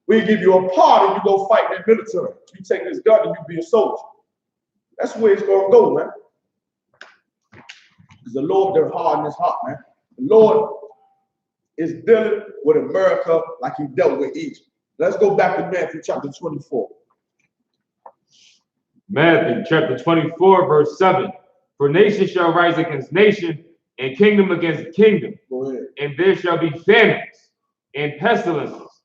We'll give you a pardon if you go fight in the military. You take this gun and you be a soldier. That's where it's gonna go, man. Because the Lord, they're hard in his heart, man. The Lord is dealing with America like he dealt with Egypt. Let's go back to Matthew chapter 24. Matthew chapter 24, verse 7. For nation shall rise against nation, and kingdom against kingdom. Go ahead. And there shall be famines, and pestilences,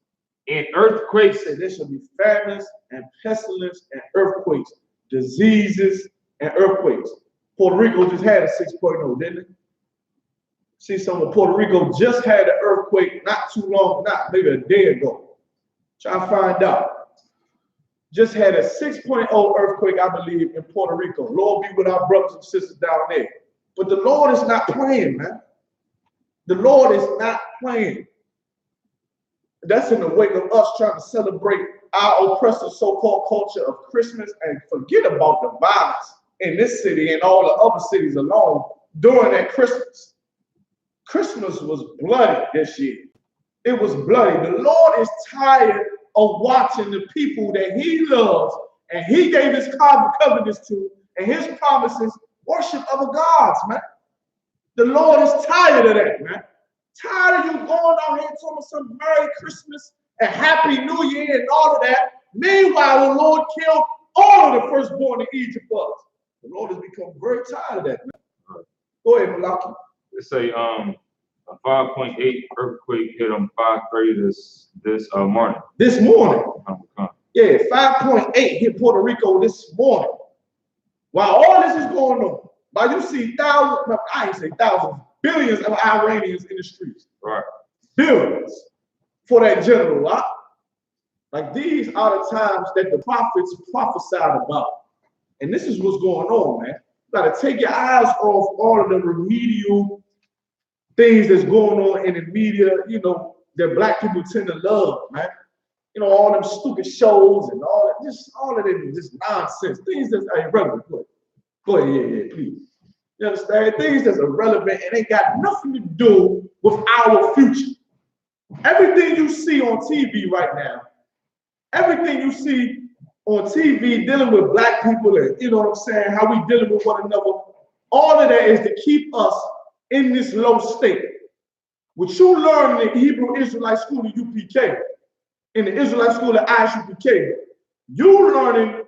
and earthquakes. There shall be famines, and pestilence, and earthquakes, diseases, and earthquakes. Puerto Rico just had a 6.0, didn't it? See, some of Puerto Rico just had an earthquake not too long, maybe a day ago. Try to find out. Just had a 6.0 earthquake, I believe, in Puerto Rico. Lord be with our brothers and sisters down there. But the Lord is not playing, man. The Lord is not playing. That's in the wake of us trying to celebrate our oppressive so-called culture of Christmas and forget about the violence in this city and all the other cities alone during that Christmas. Christmas was bloody this year. It was bloody. The Lord is tired of watching the people that he loves and he gave his covenants to and his promises worship other gods, man. The Lord is tired of that, man. Tired of you going out here talking some Merry Christmas and Happy New Year and all of that. Meanwhile, the Lord killed all of the firstborn in Egypt for us. The Lord has become very tired of that, man. Go ahead, Malaki. They say a 5.8 earthquake hit on 5:30 this morning. This morning? Yeah, 5.8 hit Puerto Rico this morning. While all this is going on, while you see thousands, I ain't say thousands, billions of Iranians in the streets. Right. Billions for that general. Like these are the times that the prophets prophesied about. And this is what's going on, man. You gotta take your eyes off all of the remedial things that's going on in the media, that black people tend to love, man. you know, all them stupid shows and all that, just all of it, just nonsense, things that are irrelevant. Go ahead, yeah, please. You understand? Things that's irrelevant and ain't got nothing to do with our future. Everything you see on TV right now, everything you see on TV dealing with black people and, you know what I'm saying, how we dealing with one another, all of that is to keep us in this low state. What you learn in the Hebrew Israelite school of UPK, in the Israelite school of ISUPK, you learning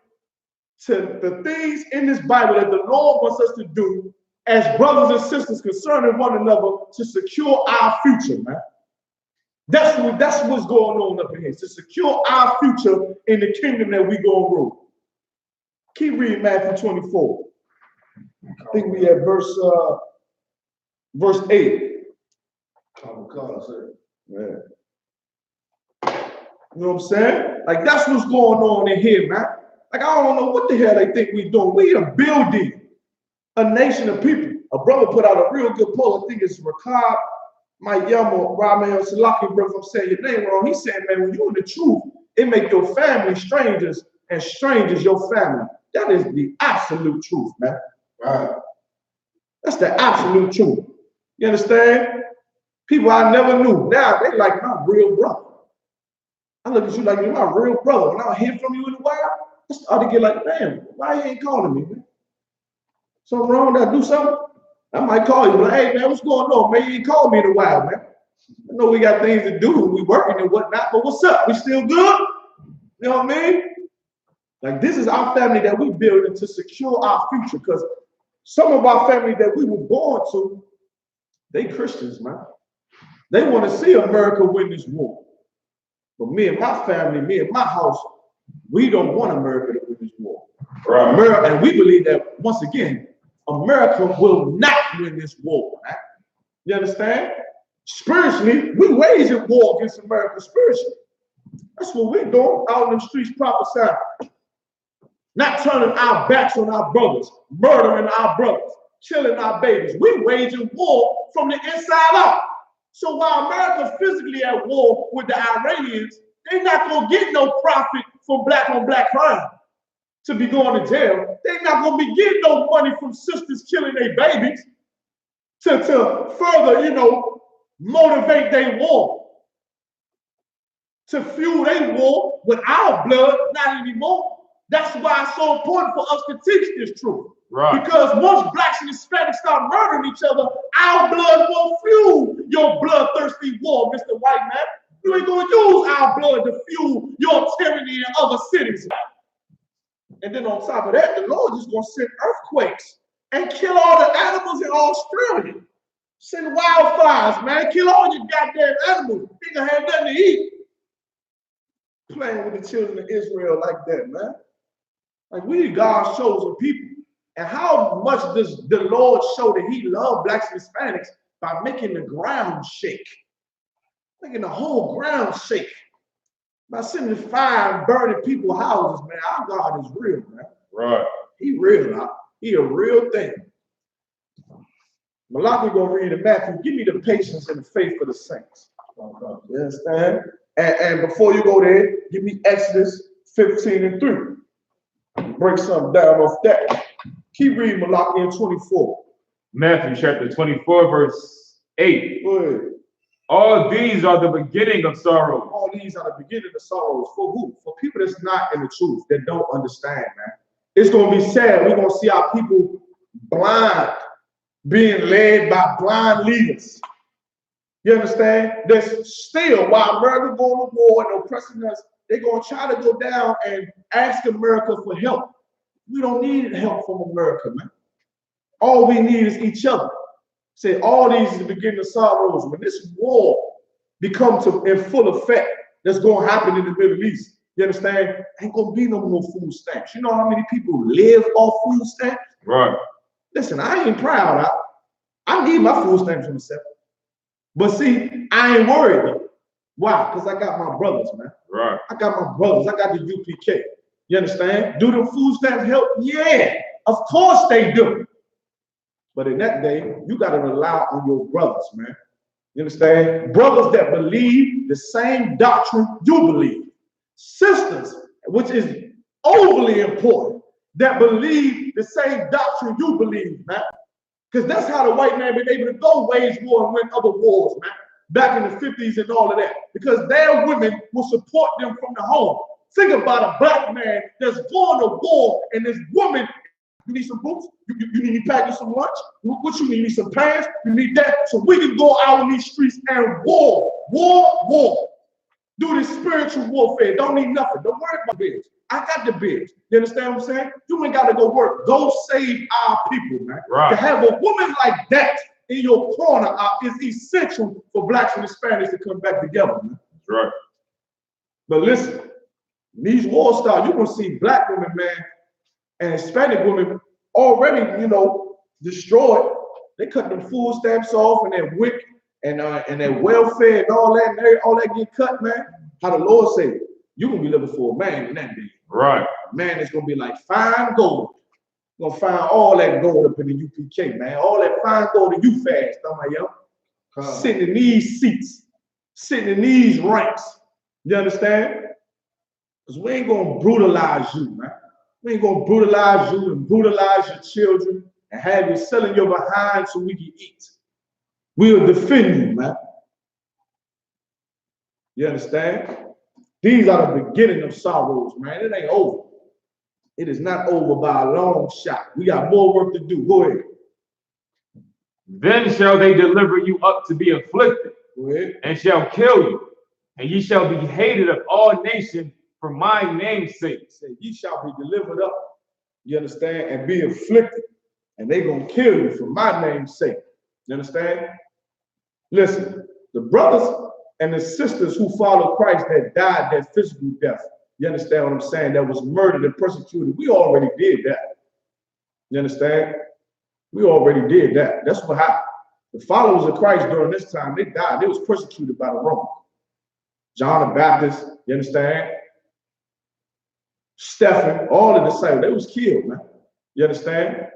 to the things in this Bible that the Lord wants us to do as brothers and sisters concerning one another to secure our future, man. That's what's going on up in here, to secure our future in the kingdom that we gonna rule. Keep reading Matthew 24. I think we at verse 8. Yeah. You know what I'm saying? Like, that's what's going on in here, man. Like, I don't know what the hell they think we doing. We are building a nation of people. A brother put out a real good post. I think it's Rakab, my Yama, Ramel Salaki, bro, if I'm saying your name wrong. He said, man, when you in the truth, it make your family strangers and strangers your family. That is the absolute truth, man. Right. That's the absolute truth. You understand? People I never knew. Now they like my real brother. I look at you like you're my real brother. When I don't hear from you in a while, I start to get like, damn, why you ain't calling me, man? Something wrong? Did I do something? I might call you, but hey, man, what's going on? Man, you ain't called me in a while, man. I know we got things to do, we working and whatnot, but what's up? We still good? You know what I mean? Like, this is our family that we building to secure our future, because some of our family that we were born to, they Christians, man. They want to see America win this war. But me and my family, me and my house, we don't want America to win this war. Right. America, and we believe that, once again, America will not win this war, right? You understand? Spiritually, we waging war against America spiritually. That's what we're doing out in the streets prophesying. Not turning our backs on our brothers, murdering our brothers, killing our babies. We waging war from the inside out. So while America's physically at war with the Iranians, they're not going to get no profit from black on black crime to be going to jail. They're not going to be getting no money from sisters killing their babies to further, you know, motivate their war, to fuel their war with our blood, not anymore. That's why it's so important for us to teach this truth. Right. Because once blacks and Hispanics start murdering each other, our blood won't fuel your bloodthirsty war, Mr. White Man. You ain't going to use our blood to fuel your tyranny in other cities. And then on top of that, the Lord is going to send earthquakes and kill all the animals in Australia. Send wildfires, man. Kill all your goddamn animals. They gonna have nothing to eat. Playing with the children of Israel like that, man. Like, we God's chosen people. And how much does the Lord show that he loved blacks and Hispanics? By making the ground shake. Making the whole ground shake. By sending fire and burning people's houses, man. Our God is real, man. Right. He real, huh? He a real thing. Malaki gonna read in Matthew. Give me the patience and the faith of the saints. You understand? And before you go there, give me Exodus 15:3. Break something down off that. Keep reading Malaki in 24. Matthew chapter 24, verse 8. Go ahead. All these are the beginning of sorrow. All these are the beginning of sorrows. For who? For people that's not in the truth, that don't understand, man. It's going to be sad. We're going to see our people blind, being led by blind leaders. You understand? There's still, while America going to war and oppressing us, they're going to try to go down and ask America for help. We don't need help from America, man. All we need is each other. Say, all these is the beginning of sorrows. When this war becomes in full effect, that's going to happen in the Middle East. You understand? Ain't going to be no more food stamps. You know how many people live off food stamps? Right. Listen, I ain't proud. I need my food stamps for myself. But see, I ain't worried though. Why? Because I got my brothers, man. Right. I got my brothers. I got the UPK. You understand? Do the food stamps help? Yeah, of course they do. But in that day, you got to rely on your brothers, man. You understand? Brothers that believe the same doctrine you believe. sisters, which is overly important, that believe the same doctrine you believe, man. Because that's how the white man been able to go wage war and win other wars, man, back in the 50s and all of that. Because their women will support them from the home. Think about a black man that's going to war and this woman, you need some boots? You need to pack you some lunch? What you need? You need some pants? You need that? So we can go out in these streets and war. Do this spiritual warfare. Don't need nothing. Don't worry about bills. I got the bills. You understand what I'm saying? You ain't got to go work. Go save our people, man. Right. To have a woman like that in your corner is essential for blacks and Hispanics to come back together, man. That's right. But listen, these war stars, you're going to see black women, man, and Hispanic women already, you know, destroyed. They cut them food stamps off and their WIC and their welfare and all that get cut, man. How the Lord say, you're going to be looking for a man in that day. Right. A man is going to be like fine gold. You're going to find all that gold up in the UPK, man. All that fine gold that you fast, sitting in these seats, sitting in these ranks. You understand? Because we ain't going to brutalize you, man. We ain't going to brutalize you and brutalize your children and have you selling your behind so we can eat. We'll defend you, man. You understand? These are the beginning of sorrows, man. It ain't over. It is not over by a long shot. We got more work to do. Go ahead. Then shall they deliver you up to be afflicted, Go ahead. and shall kill you, and ye shall be hated of all nations for my name's sake. Say, ye shall be delivered up, you understand, and be afflicted, and they gonna kill you for my name's sake. You understand? Listen, the brothers and the sisters who follow Christ that died that physical death, you understand what I'm saying, that was murdered and persecuted, we already did that. You understand? We already did that. That's what happened. The followers of Christ during this time, they died. They was persecuted by the Romans. John the Baptist, you understand? Stephen, all the disciples, they was killed, man. You understand?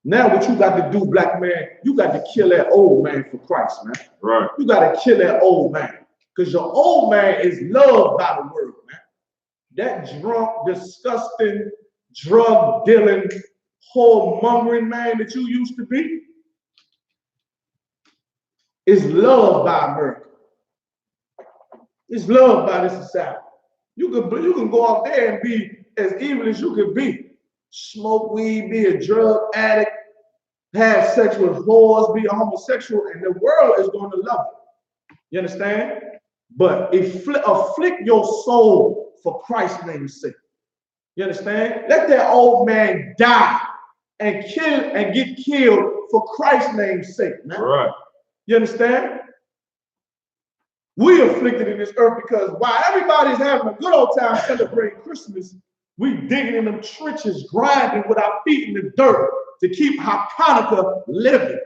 Now what you got to do, black man, you got to kill that old man for Christ, man. Right. You got to kill that old man. Because your old man is loved by the world, man. That drunk, disgusting, drug dealing, whoremongering man that you used to be is loved by America. It's loved by this society. You can go out there and be as evil as you can be. Smoke weed, be a drug addict, have sex with whores, be a homosexual, and the world is going to love it. You understand? But afflict your soul for Christ's name's sake. You understand? Let that old man die and get killed for Christ's name's sake, man. Right. You understand? We afflicted in this earth because while everybody's having a good old time celebrating Christmas, we digging in them trenches, grinding with our feet in the dirt to keep Hanukkah living.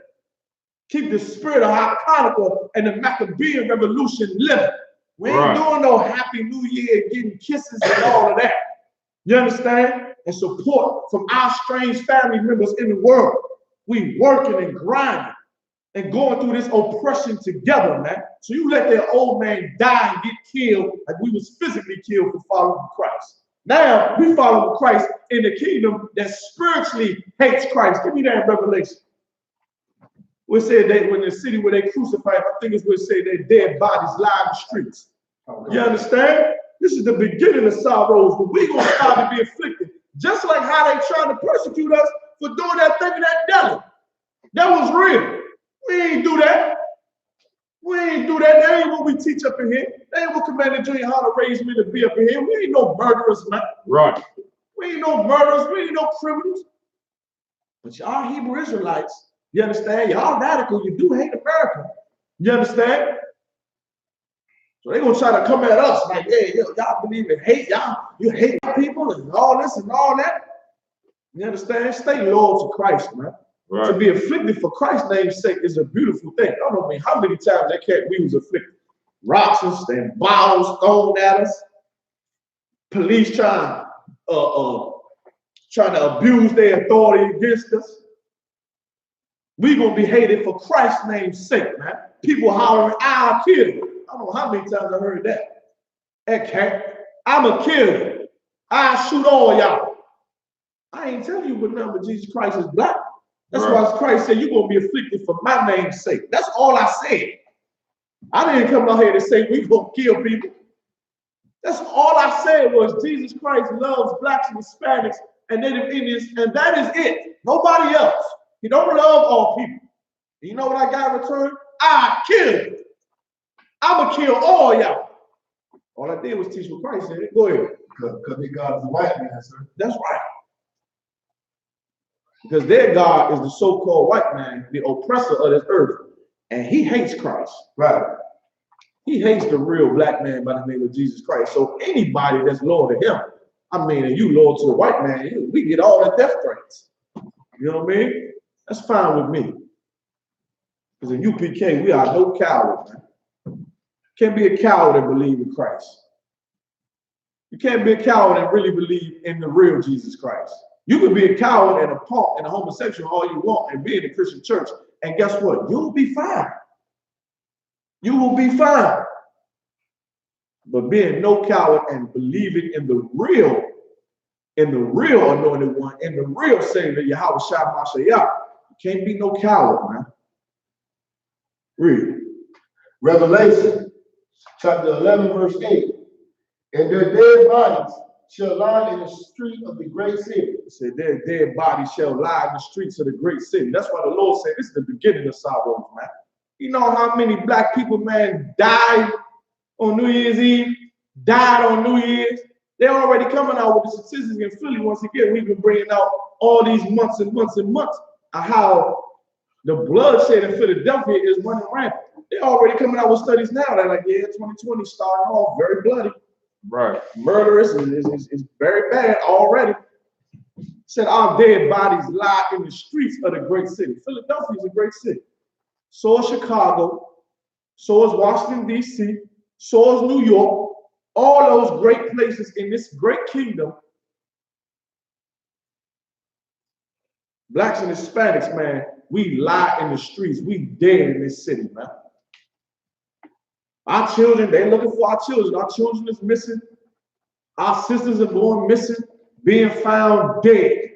Keep the spirit of Hanukkah and the Maccabean revolution living. We ain't doing no Happy New Year, getting kisses and all of that. You understand? And support from our strange family members in the world. We working and grinding and going through this oppression together, man. So you let that old man die and get killed like we was physically killed for following Christ. Now we follow Christ in the kingdom that spiritually hates Christ. Give me that in Revelation. We said that when the city where they crucified, I think it's where it said their dead bodies lie in the streets. You understand? This is the beginning of sorrows, but we're going to start to be afflicted. Just like how they tried to persecute us for doing that thing in that deli. That was real. We ain't do that. We ain't do that. That ain't what we teach up in here. That ain't what Commander GEN.YAHANNA raised me to be up in here. We ain't no murderers, man. Right. We ain't no murderers. We ain't no criminals. But y'all Hebrew Israelites, you understand? Y'all radical. You do hate America. You understand? So they're going to try to come at us like, hey, y'all believe in hate. You hate people and all this and all that. You understand? Stay loyal to Christ, man. Right. To be afflicted for Christ's name's sake is a beautiful thing. I don't know how many times we was afflicted. Rocks and bottles thrown at us. Police trying to abuse their authority against us. We're going to be hated for Christ's name's sake, man. People hollering, I'll kill you. I don't know how many times I heard that. I'ma kill you. I'll shoot all y'all. I ain't telling you what number Jesus Christ is black. That's why Christ said you're gonna be afflicted for my name's sake. That's all I said. I didn't come out here to say we gonna kill people. That's all I said was Jesus Christ loves blacks and Hispanics and Native Indians, and that is it. Nobody else. He don't love all people. And you know what I got in return? I kill you. I'ma kill all y'all. All I did was teach what Christ said. Go ahead. Because their God is a white man, sir. That's right. Because their God is the so-called white man, the oppressor of this earth, and he hates Christ. Right. He hates the real black man by the name of Jesus Christ. So anybody that's loyal to him, I mean, and you loyal to a white man, we get all the death threats. You know what I mean? That's fine with me. Because in UPK, we are no coward, man. Can't be a coward and believe in Christ. You can't be a coward and really believe in the real Jesus Christ. You can be a coward and a punk and a homosexual all you want and be in the Christian church. And guess what? You'll be fine. You will be fine. But being no coward and believing in the real anointed one, in the real Savior, Yahweh Shah Mashiach, you can't be no coward, man. Read. Revelation chapter 11, verse 8. And their dead bodies shall lie in the street of the great city. It said their dead bodies shall lie in the streets of the great city. That's why the Lord said this is the beginning of sorrows, man. You know how many black people, man, died on New Year's Eve, died on New Year's? They're already coming out with the statistics in Philly. Once again, we've been bringing out all these months and months and months of how the bloodshed in Philadelphia is running rampant. They're already coming out with studies now. They're like, yeah, 2020 starting off very bloody. Right. Murderous is very bad already. Said our dead bodies lie in the streets of the great city. Philadelphia is a great city. So is Chicago. So is Washington, D.C. So is New York. All those great places in this great kingdom. Blacks and Hispanics, man, we lie in the streets. We dead in this city, man. Our children, they're looking for our children. Our children is missing. Our sisters are going missing, being found dead.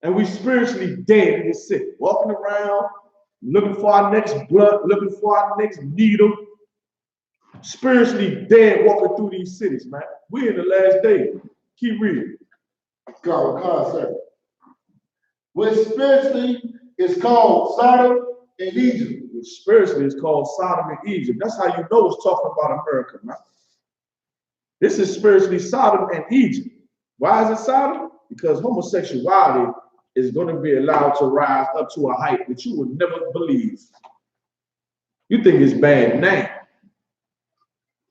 And we spiritually dead in this city. Walking around, looking for our next blood, looking for our next needle. Spiritually dead walking through these cities, man. We're in the last day. Keep reading. God, sir. Which spiritually is called Sodom and Egypt. Which spiritually is called Sodom and Egypt. That's how you know it's talking about America, man. This is spiritually Sodom and Egypt. Why is it Sodom? Because homosexuality is going to be allowed to rise up to a height that you would never believe. You think it's bad now.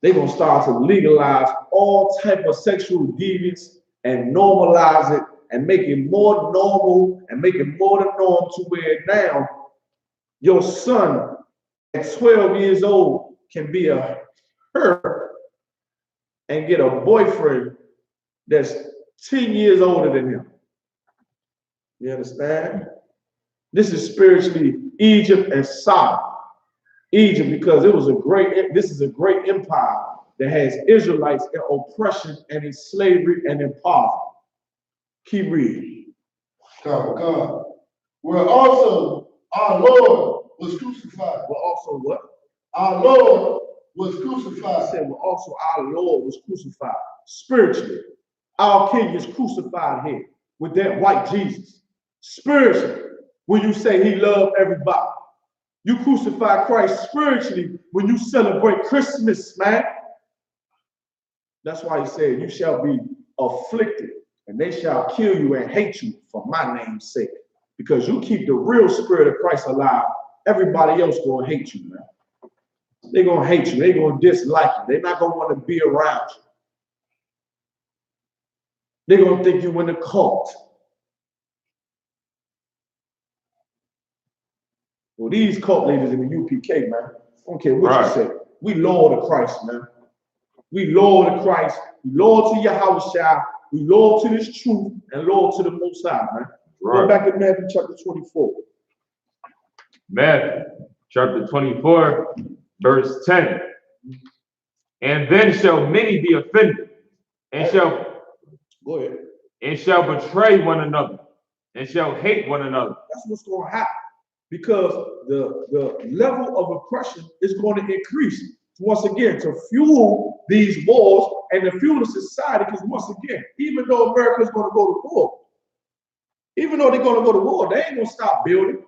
They're going to start to legalize all type of sexual deviance and normalize it and make it more normal and make it more the norm to where now your son at 12 years old can be a her and get a boyfriend that's 10 years older than him. You understand? This is spiritually Egypt and Sodom. Egypt, because this is a great empire that has Israelites in oppression and in slavery and in poverty. Keep reading. God. Where also our Lord was crucified. Well, also what? Our Lord was crucified. I said, well, also our Lord was crucified. Spiritually, our King is crucified here with that white Jesus. Spiritually, when you say he loved everybody. You crucify Christ spiritually when you celebrate Christmas, man. That's why he said, you shall be afflicted, and they shall kill you and hate you for my name's sake. Because you keep the real spirit of Christ alive, everybody else gonna hate you, man. They're gonna hate you, they're gonna dislike you, they're not gonna want to be around you. They're gonna think you in a cult. Well, these cult leaders in the UPK, man, I don't care what you say. We loyal to Christ, man. We loyal to Christ. We loyal to Yahweh Shah. We loyal to this truth and loyal to the Most High, man. Go back to Matthew chapter 24. Matthew chapter 24, verse 10. And then shall many be offended and shall Go ahead. And shall betray one another, and shall hate one another. That's what's going to happen, because the level of oppression is going to increase once again to fuel these wars and to fuel the society. Because once again, even though America's going to go to war, even though they're going to go to war, they ain't going to stop building.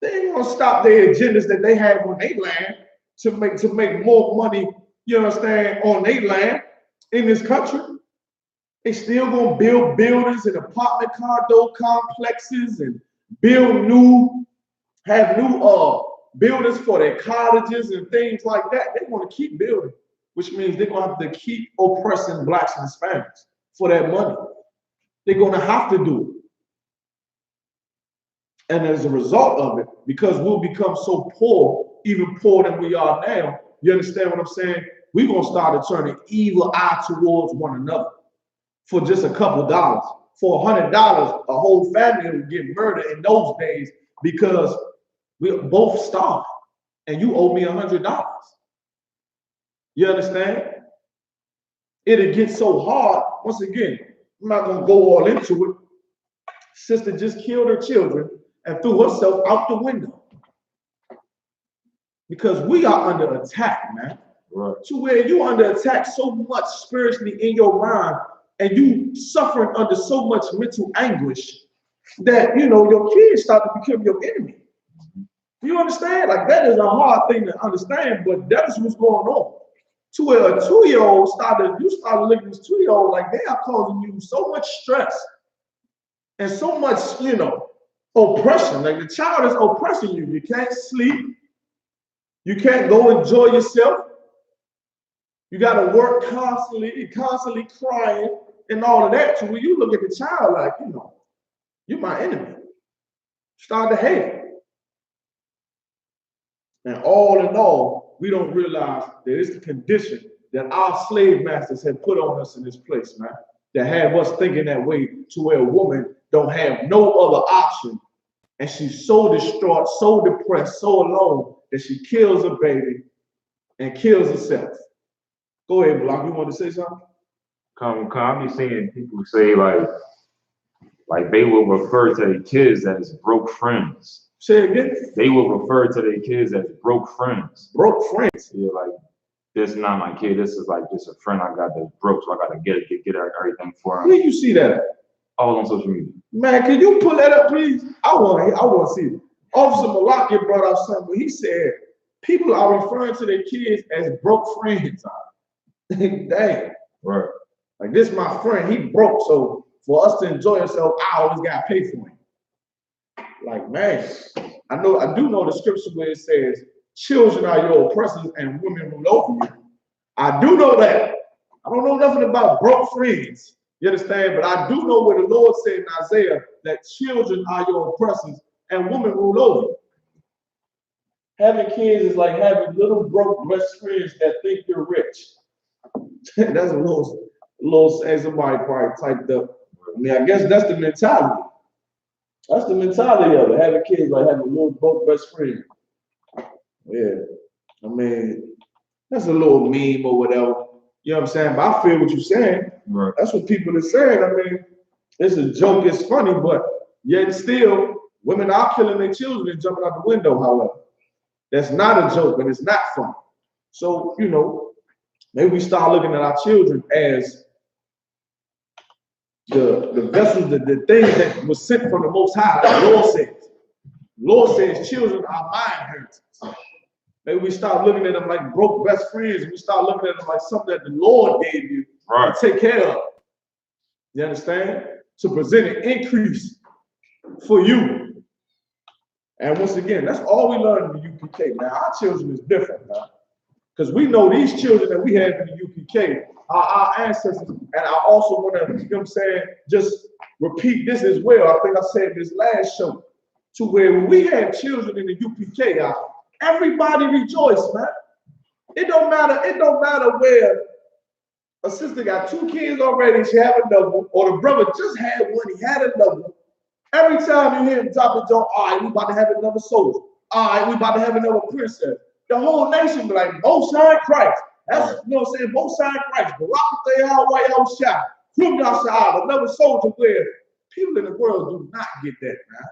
They ain't going to stop their agendas that they have on their land to make more money, you understand, on their land in this country. They still gonna build buildings and apartment condo complexes and have new buildings for their cottages and things like that. They want to keep building, which means they're gonna have to keep oppressing blacks and Hispanics for that money. They're gonna have to do it. And as a result of it, because we'll become so poor, even poorer than we are now, you understand what I'm saying? We're gonna start to turn an evil eye towards one another. For just a couple dollars, for $100, a whole family would get murdered in those days because we both starved, and you owe me $100. You understand? It'll get so hard. Once again, I'm not gonna go all into it. Sister just killed her children and threw herself out the window because we are under attack, man. Right. To where you under attack so much spiritually in your mind, and you suffering under so much mental anguish that, you know, your kids start to become your enemy. You understand? Like, that is a hard thing to understand, but that is what's going on. To where a 2-year-old you started looking at this 2-year-old like they are causing you so much stress and so much, you know, oppression. Like, the child is oppressing you. You can't sleep. You can't go enjoy yourself. You got to work constantly, constantly crying and all of that. So when you look at the child like, you know, you're my enemy. Start to hate it. And all in all, we don't realize that it's the condition that our slave masters have put on us in this place, man. That have us thinking that way, to where a woman don't have no other option. And she's so distraught, so depressed, so alone that she kills a baby and kills herself. Go ahead, Block. You want to say something? I be seeing people say like they will refer to their kids as broke friends. Say it again. They will refer to their kids as broke friends. Broke friends. Yeah, like, this is not my kid. This is like just a friend I got that's broke, so I gotta get everything for him. Where you see that at? All on social media. Man, can you pull that up, please? I want to see it. Officer Malakia brought out something. He said people are referring to their kids as broke friends. Dang. Right. Like, this my friend, he broke, so for us to enjoy ourselves, I always gotta pay for him. Like, man, I do know the scripture where it says, children are your oppressors and women rule over you. I do know that. I don't know nothing about broke friends. You understand? But I do know what the Lord said in Isaiah, that children are your oppressors and women rule over you. Having kids is like having little broke best friends that think you're rich. That's a little saying somebody probably typed up. I mean, I guess that's the mentality. That's the mentality of it. Having kids like having little broke best friends. Yeah. I mean, that's a little meme or whatever. You know what I'm saying? But I feel what you're saying. Right. That's what people are saying. I mean, it's a joke, it's funny, but yet still, women are killing their children and jumping out the window, however. That's not a joke, and it's not funny. So, you know, maybe we start looking at our children as the vessels, the things that was sent from the Most High. The Lord says, children are my inheritance. Maybe we start looking at them like broke best friends, and we start looking at them like something that the Lord gave you to take care of. You understand? To present an increase for you. And once again, that's all we learn in the UPK. Now, our children is different, man. Because we know these children that we have in the UPK are our ancestors. And I also want to, you know what I'm saying, just repeat this as well. I think I said this last show. To where when we have children in the UPK, everybody rejoice, man. It don't matter where a sister got 2 kids already, she have another one, or the brother just had one, he had another one. Every time you hear him drop it, all right, we about to have another soldier. All right, we about to have another princess. The whole nation be like, Most High Christ. That's, you know what I'm saying, both sides right. Barack, they all white, all shot. Krum Yasha'Allah, another soldier where people in the world do not get that, man.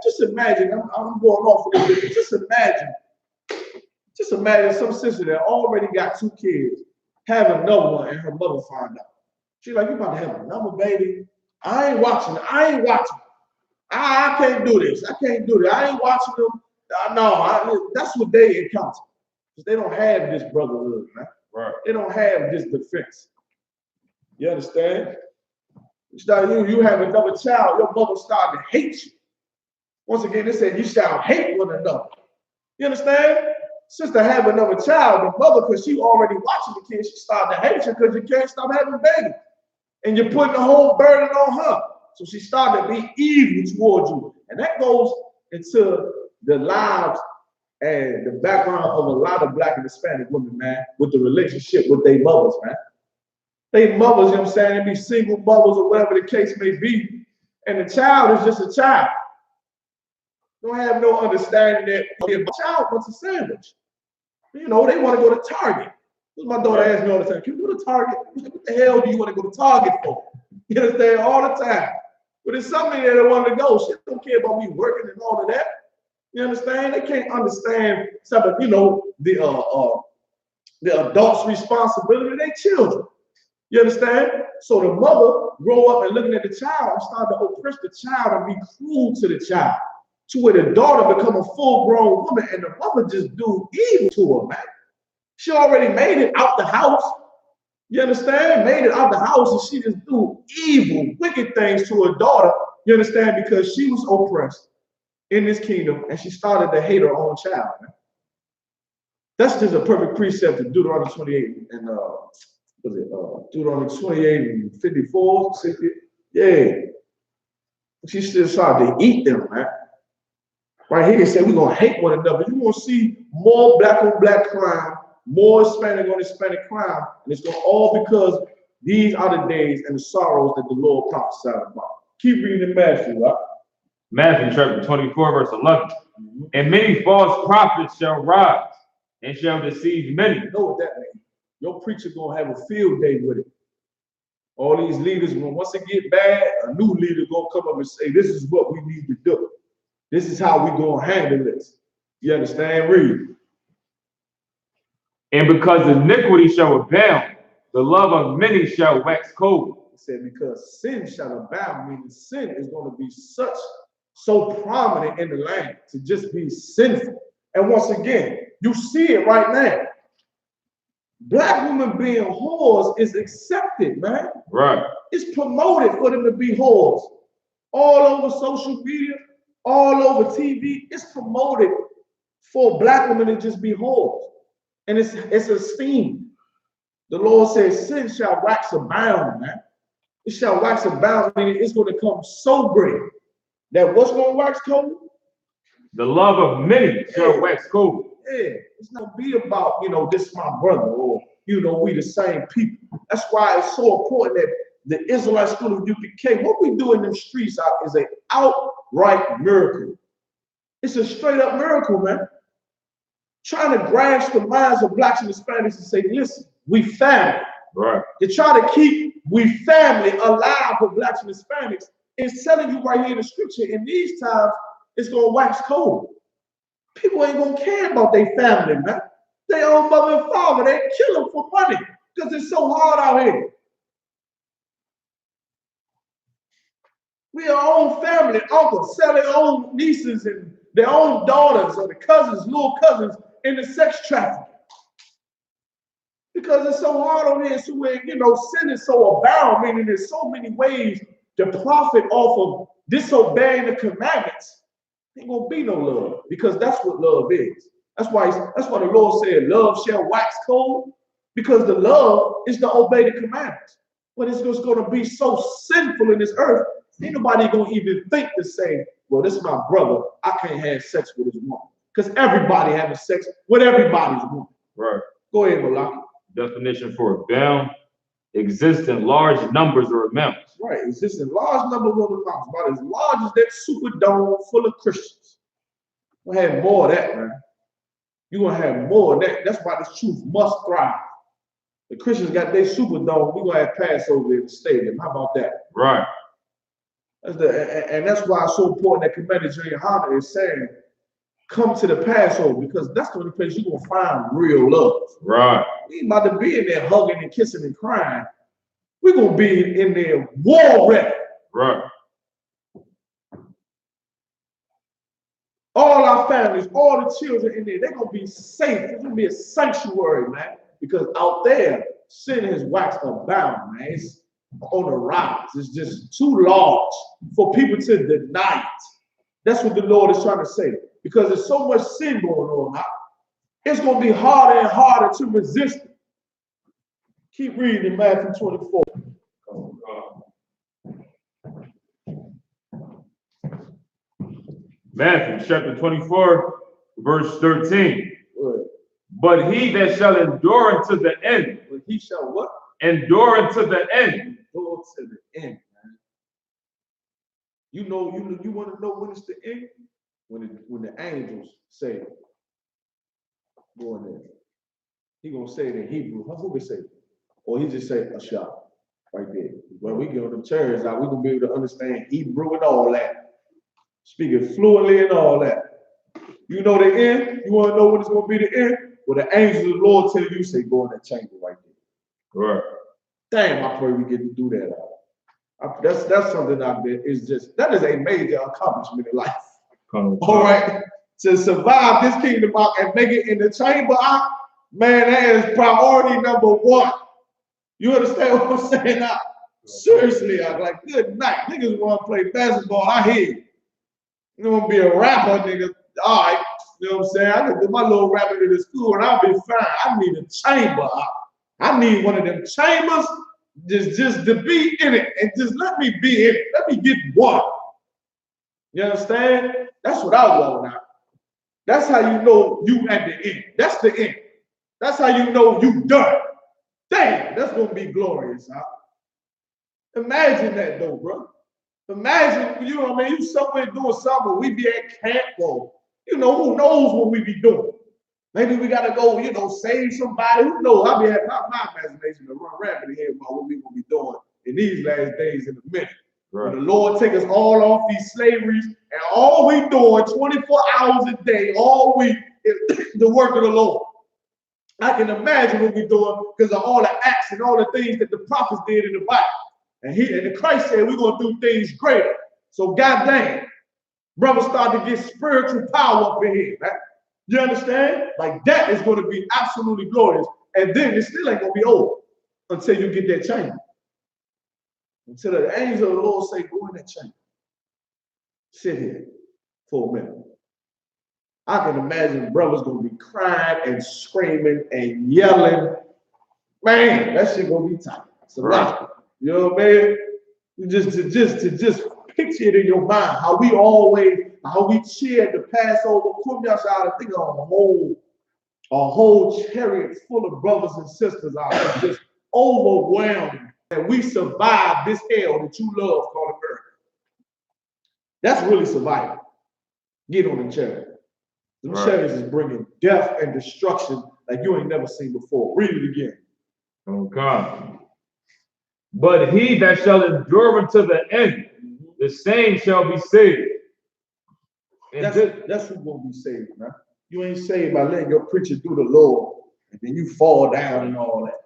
Just imagine, I'm going off of this, but just imagine some sister that already got 2 kids, have another one, and her mother find out. She's like, you about to have another baby? I ain't watching. I can't do this. I can't do that. I ain't watching them. No, that's what they encounter. Because they don't have this brotherhood, man. Right. They don't have this defense. You understand? You have another child, your mother started to hate you. Once again, they said you shall hate one another. You understand? Sister have another child, the mother, because she already watching the kid, she started to hate you because you can't stop having babies. And you're putting the whole burden on her. So she started to be evil towards you. And that goes into the lives and the background of a lot of Black and Hispanic women, man, with the relationship with their mothers, man. They mothers, you know what I'm saying? They be single mothers or whatever the case may be. And the child is just a child. Don't have no understanding that if a child wants a sandwich, you know, they want to go to Target. My daughter asks me all the time, can you go to Target? What the hell do you want to go to Target for? You understand? All the time. But it's something that they want to go. She don't care about me working and all of that. You understand? They can't understand some of, you know, the adults' responsibility to their children. You understand? So the mother grow up and looking at the child and start to oppress the child and be cruel to the child, to where the daughter become a full-grown woman and the mother just do evil to her, man. She already made it out the house. You understand? Made it out the house and she just do evil, wicked things to her daughter. You understand? Because she was oppressed in this kingdom and she started to hate her own child, man. That's just a perfect precept of Deuteronomy 28 and Deuteronomy 28 and 54, 60. Yeah. She still started to eat them, man. Right here, they say we're gonna hate one another. You're gonna see more Black on Black crime, more Hispanic on Hispanic crime, and it's gonna all because these are the days and the sorrows that the Lord prophesied about. Keep reading in Matthew, right? Matthew chapter 24, verse 11. And many false prophets shall rise and shall deceive many. You know what that means? Your preacher gonna have a field day with it. All these leaders, once it get bad, a new leader gonna come up and say, this is what we need to do. This is how we gonna handle this. You understand? Read. And because iniquity shall abound, the love of many shall wax cold. It said, because sin shall abound, meaning sin is going to be so prominent in the land to just be sinful. And once again, you see it right now. Black women being whores is accepted, man. Right. It's promoted for them to be whores. All over social media, all over TV, it's promoted for Black women to just be whores. And it's esteemed. The Lord says, sin shall wax abound, man. It shall wax abound, meaning it's going to come so great that what's going to wax cold? The love of many shall wax cold. Yeah, it's not be about, you know, this is my brother, or, you know, we the same people. That's why it's so important that the Israelite school of UPK, what we do in them streets is an outright miracle. It's a straight up miracle, man. Trying to grasp the minds of Blacks and Hispanics and say, listen, we family. Right. To try to keep we family alive for Blacks and Hispanics is telling you right here in the scripture, in these times, it's going to wax cold. People ain't going to care about their family, man. Their own mother and father, they kill them for money because it's so hard out here. We are our own family, uncles, sell their own nieces and their own daughters or the cousins, little cousins in the sex trafficking. Because it's so hard on here, so where, you know, sin is so abound, meaning there's so many ways to profit off of disobeying the commandments. Ain't gonna be no love, because that's what love is. That's why the Lord said, love shall wax cold, because the love is to obey the commandments. But it's just gonna be so sinful in this earth, ain't nobody gonna even think to say, well, this is my brother, I can't have sex with his woman. Because everybody having sex with everybody's woman. Right. Go ahead, Malaki. Definition for abound, exist in large numbers or amounts. Right, exist in large numbers or amounts, about as large as that Superdome full of Christians. We'll have more of that, man. You're gonna have more. That's why this truth must thrive. The Christians got their Superdome. We're gonna have Passover in the stadium. How about that? Right. And that's why it's so important that Commander GEN.YAHANNA is saying, come to the Passover, because that's the only place you're gonna find real love. Right. We ain't about to be in there hugging and kissing and crying. We're gonna be in there war ready. Right. All our families, all the children in there, they're gonna be safe. It's gonna be a sanctuary, man. Because out there, sin has waxed abound, man. It's on the rise. It's just too large for people to deny it. That's what the Lord is trying to say. Because there's so much sin going on now, it's gonna be harder and harder to resist it. Keep reading in Matthew 24. Matthew chapter 24, verse 13. Good. But he that shall endure unto the end. But he shall what? Endure unto the end. Endure to the end, man. You want to know when it's the end? When the angels say, go in there. He gonna say it in Hebrew. Who can say it? Or he just say I.S.U.P.K right there. When we get on them chairs out, we gonna be able to understand Hebrew and all that. Speaking fluently and all that. You know the end? You want to know when it's going to be the end? Well, the angels of the Lord tell you, say, go in that chamber right there. Right. Damn, I pray we get to do that. That's something out there. It's just, that is a major accomplishment in life. All right? To survive this kingdom out and make it in the chamber out, man, that is priority number one. You understand what I'm saying now? Seriously, I'm like, good night. Niggas want to play basketball, I hear you. You want to be a rapper, nigga. All right, you know what I'm saying? I can do my little rapping to the school and I'll be fine. I need a chamber. I need one of them chambers just to be in it and just let me be in it. Let me get one. You understand? That's what I want now. That's how you know you at the end. That's the end. That's how you know you done. Damn, that's going to be glorious, huh? Imagine that though, bro. Imagine, you know what I mean? You somewhere doing something, we be at camp, or, you know, who knows what we be doing. Maybe we got to go, you know, save somebody. Who knows? I'll be having my imagination to run rapid here about what we will be doing in these last days in a minute. Right. When the Lord take us all off these slaveries, and all we doing 24 hours a day, all week, is the work of the Lord. I can imagine what we're doing because of all the acts and all the things that the prophets did in the Bible. And Christ said we're going to do things greater. So goddamn, brothers start to get spiritual power up in here, man. You understand? Like that is going to be absolutely glorious. And then it still ain't going to be over until you get that chamber. Until the angel of the Lord say, go in that chamber. Sit here for a minute. I can imagine brothers going to be crying and screaming and yelling. Man, that shit going to be tight. It's a lot. You know what I mean? Just picture it in your mind, how we cheered the Passover. I think on a whole chariot full of brothers and sisters out there, just overwhelmed that we survived this hell that you love called America. That's really surviving. Get on the chariot. Them chariots is bringing death and destruction like you ain't never seen before. Read it again. Oh God. But he that shall endure unto the end, the same shall be saved. That's who's gonna be saved, man. You ain't saved by letting your preacher do the Lord, and then you fall down and all that.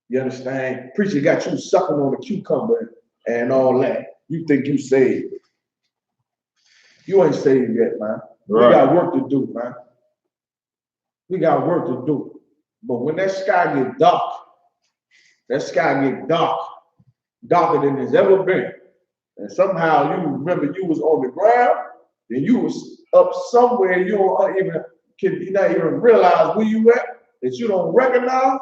You understand? Preacher got you sucking on a cucumber and all that. You think you saved. You ain't saved yet, man. Right. We got work to do, man. We got work to do. But when that sky get dark, darker than it's ever been. And somehow you remember you was on the ground, and you was up somewhere you not even realize where you at, that you don't recognize,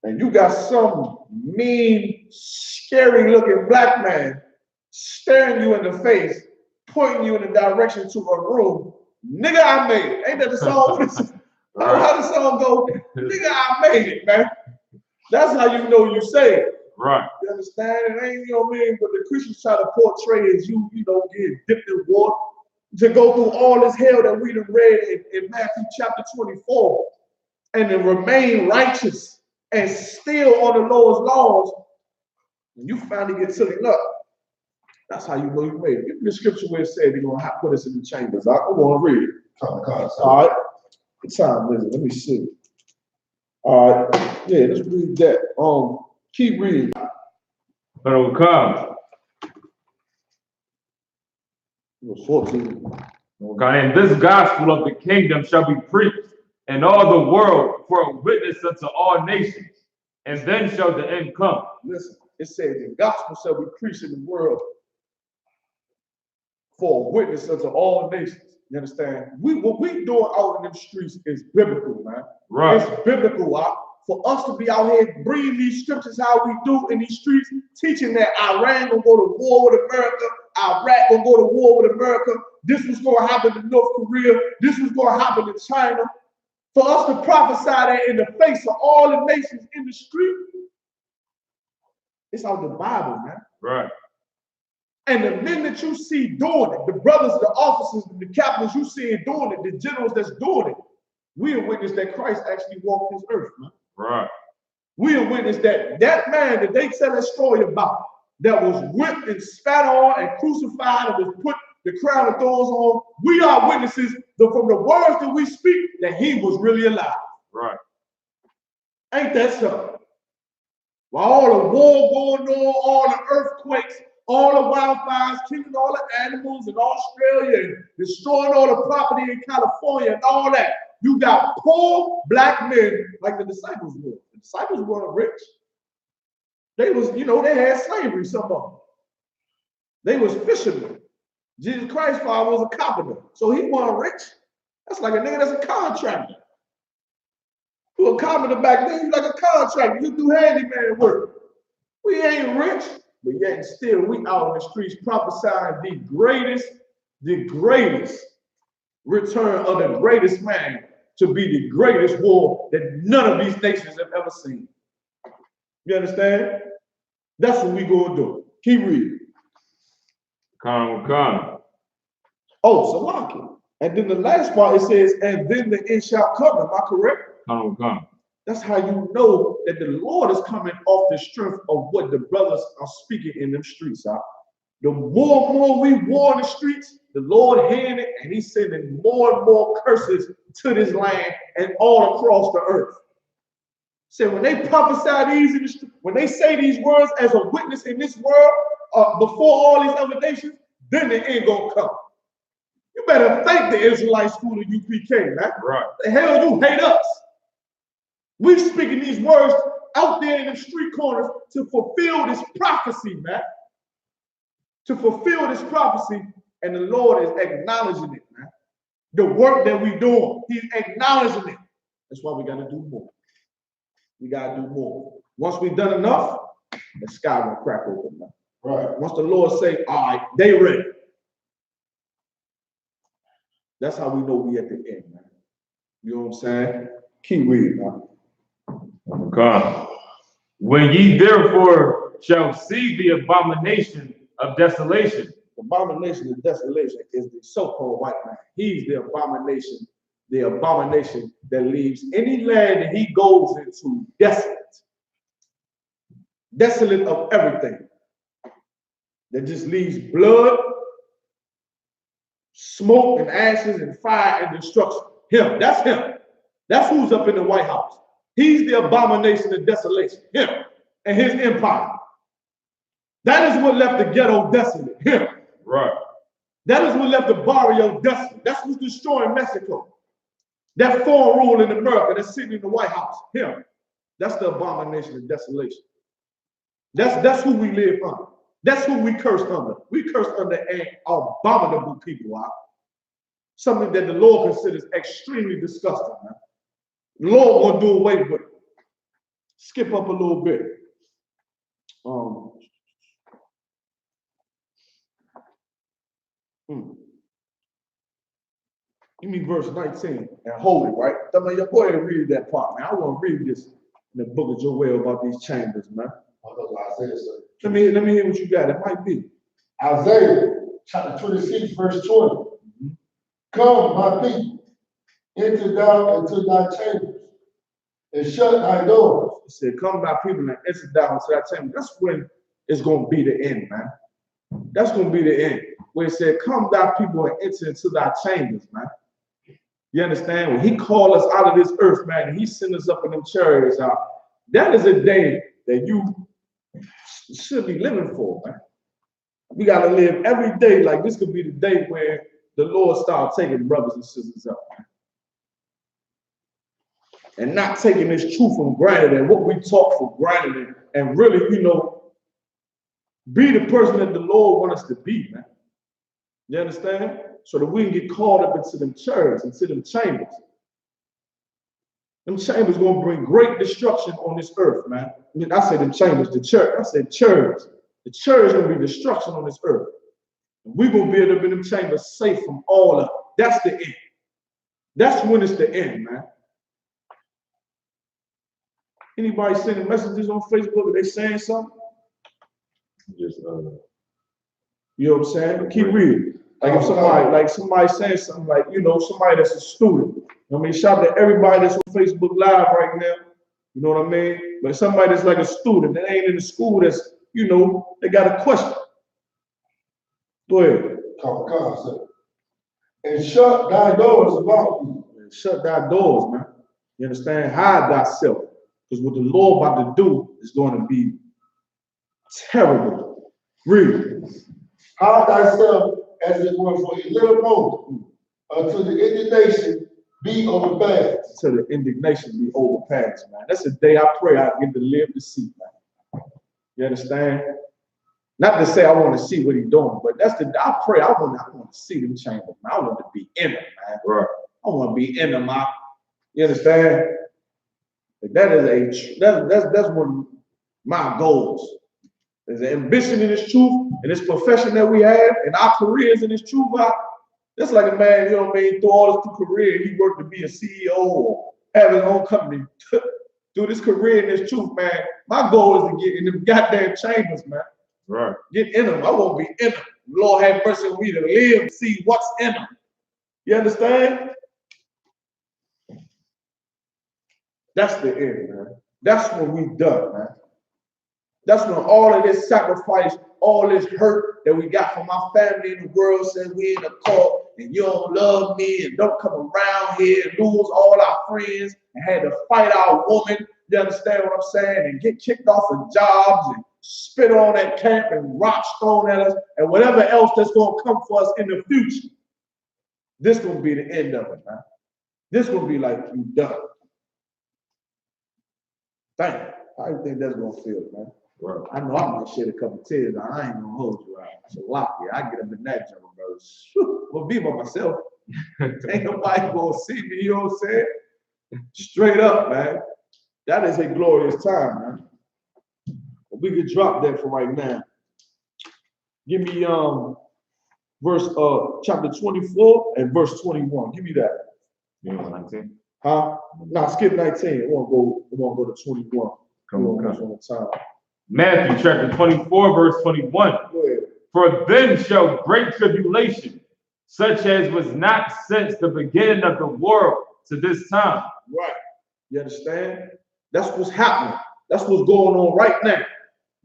and you got some mean, scary looking black man staring you in the face, pointing you in the direction to a room. Nigga, I made it. Ain't that the song? How the song go? Nigga, I made it, man. That's how you know you saved. Right. You understand? It ain't, you know what I mean? But the Christians try to portray as you know, getting dipped in water. to go through all this hell that we done read in Matthew chapter 24 and to remain righteous and still on the Lord's laws, and you finally get taken up. That's how you know you made it. Give me the scripture where it said they're going to put us in the chambers. I want to read it. All right. What time is it? Let me see. All right. Yeah, let's read that. Keep reading. But it will come. 14. Okay, and this gospel of the kingdom shall be preached in all the world for a witness unto all nations, and then shall the end come. Listen, it says the gospel shall be preached in the world for a witness unto all nations. You understand? What we doing out in them streets is biblical, man. Right. It's biblical. For us to be out here bringing these scriptures how we do in these streets, teaching that Iran gonna go to war with America, Iraq gonna go to war with America, this was gonna happen to North Korea, this was gonna happen to China. For us to prophesy that in the face of all the nations in the street, it's out the Bible, man. Right. And the men that you see doing it, the brothers, the officers, the captains you see doing it, the generals that's doing it, we are witness that Christ actually walked this earth, man. Right. We are witness that man that they tell that story about, that was whipped and spat on and crucified and was put the crown of thorns on, we are witnesses from the words that we speak that he was really alive. Right. Ain't that so? While all the war going on, all the earthquakes, all the wildfires, killing all the animals in Australia and destroying all the property in California and all that, you got poor black men like the disciples were. The disciples weren't rich. They was, they had slavery, some of them. They was fishermen. Jesus Christ's father was a carpenter, so he wasn't rich. That's like a nigga that's a contractor. You a carpenter back then, you like a contractor. You do handyman work. We ain't rich, but yet still we out in the streets prophesying the greatest return of the greatest man to be the greatest war that none of these nations have ever seen. You understand? That's what we gonna do. Keep reading. Come. Oh, Salaki. And then the last part, it says, and then the end shall come. Am I correct? Come. That's how you know that the Lord is coming off the strength of what the brothers are speaking in them streets. Huh? The more we war in the streets, the Lord hearing it, and he's sending more and more curses to this land and all across the earth. So when they prophesy these in the street, when they say these words as a witness in this world, before all these other nations, then the end gonna come. You better thank the Israelite school of UPK, man. Right. The hell you hate us. We speaking these words out there in the street corners to fulfill this prophecy, man. To fulfill this prophecy, and the Lord is acknowledging it, man. The work that we're doing, he's acknowledging it. That's why we got to do more. We got to do more. Once we've done enough, the sky will crack open, man. Right. Once the Lord say, all right, they ready. That's how we know we at the end, man. You know what I'm saying? Keep reading, man. Come. When ye therefore shall see the abomination of desolation. The abomination of desolation is the so-called white man. He's the abomination that leaves any land that he goes into desolate. Desolate of everything. That just leaves blood, smoke and ashes and fire and destruction. Him, that's him. That's who's up in the White House. He's the abomination of desolation. Him and his empire. That is what left the ghetto desolate. Him. Right. That is what left the barrio desolate. That's who's destroying Mexico. That foreign rule in America that's sitting in the White House. Him. That's the abomination of desolation. That's who we live under. That's who we cursed under. We cursed under an abominable people. Something that the Lord considers extremely disgusting. Man. The Lord won't do away with it. Skip up a little bit. Give me verse 19 and hold it, right? Go ahead and read that part, man. I want to read this in the book of Joel about these chambers, man. Let me hear what you got. It might be Isaiah chapter 26, verse 20. Come, my people, enter thou into thy chambers, and shut thy doors. It said, come by people and enter down into that chamber. That's when it's going to be the end, man. That's going to be the end. Where it said, come thy people and enter into thy chambers, man. You understand? When he called us out of this earth, man, and he sent us up in them chariots out, that is a day that you should be living for, man. We got to live every day like this could be the day where the Lord starts taking brothers and sisters up, man. And not taking this truth for granted and what we talk for granted and really, you know, be the person that the Lord wants us to be, man. You understand? So that we can get caught up into them churches, into them chambers. Them chambers gonna bring great destruction on this earth, man. I mean, I say them chambers, the church. I said church. The church is gonna be destruction on this earth. And we're gonna be able to be in them chambers safe from all of it. That's the end. That's when it's the end, man. Anybody sending messages on Facebook? Are they saying something? Just you know what I'm saying? Keep reading. Like if somebody saying something like, you know, somebody that's a student. I mean, shout out to everybody that's on Facebook Live right now. You know what I mean? But somebody that's like a student that ain't in the school that's, you know, they got a question. Go ahead. Come, sir. And shut thy doors about thee. Shut thy doors, man. You understand? Hide thyself. Because what the Lord about to do is going to be terrible. Read. Hide thyself as it were for a little moment, until the indignation be overpassed. Until the indignation be overpassed, man. That's a day I pray I get to live to see, man. You understand? Not to say I want to see what he's doing, but that's the I pray I want to see them chambers, man. I want to be in them, man. Right. I want to be in them, man. You understand? That is that's one of my goals. There's an ambition in this truth, and this profession that we have, and our careers in this truth. That's like a man, you know what I mean, through all his career, he worked to be a CEO or have his own company. Through this career in this truth, man, my goal is to get in them goddamn chambers, man. right. Get in them. I want to be in them. Lord have mercy on me to live and see what's in them. You understand? That's the end, man. That's when we done, man. That's when all of this sacrifice, all this hurt that we got from our family in the world says we in a cult and you don't love me and don't come around here and lose all our friends and had to fight our woman, you understand what I'm saying, and get kicked off of jobs and spit on at camp and rocks thrown at us and whatever else that's going to come for us in the future. This going to be the end of it, man. This going to be like you done. Thank you. How do you think that's going to feel, man? Well, I know I'm gonna shed a couple tears. I ain't gonna hold you out. So lock it. I get up in that jungle, brothers. I'll be by myself. Ain't nobody gonna see me, you know what I'm saying? Straight up, man. That is a glorious time, man. But we could drop that for right now. Give me verse chapter 24 and verse 21. Give me that. You know 19? Huh? Nah, skip 19. I wanna go to 21. Come on. Time. Matthew chapter 24, verse 21. For then shall great tribulation, such as was not since the beginning of the world to this time. Right. You understand? That's what's happening. That's what's going on right now.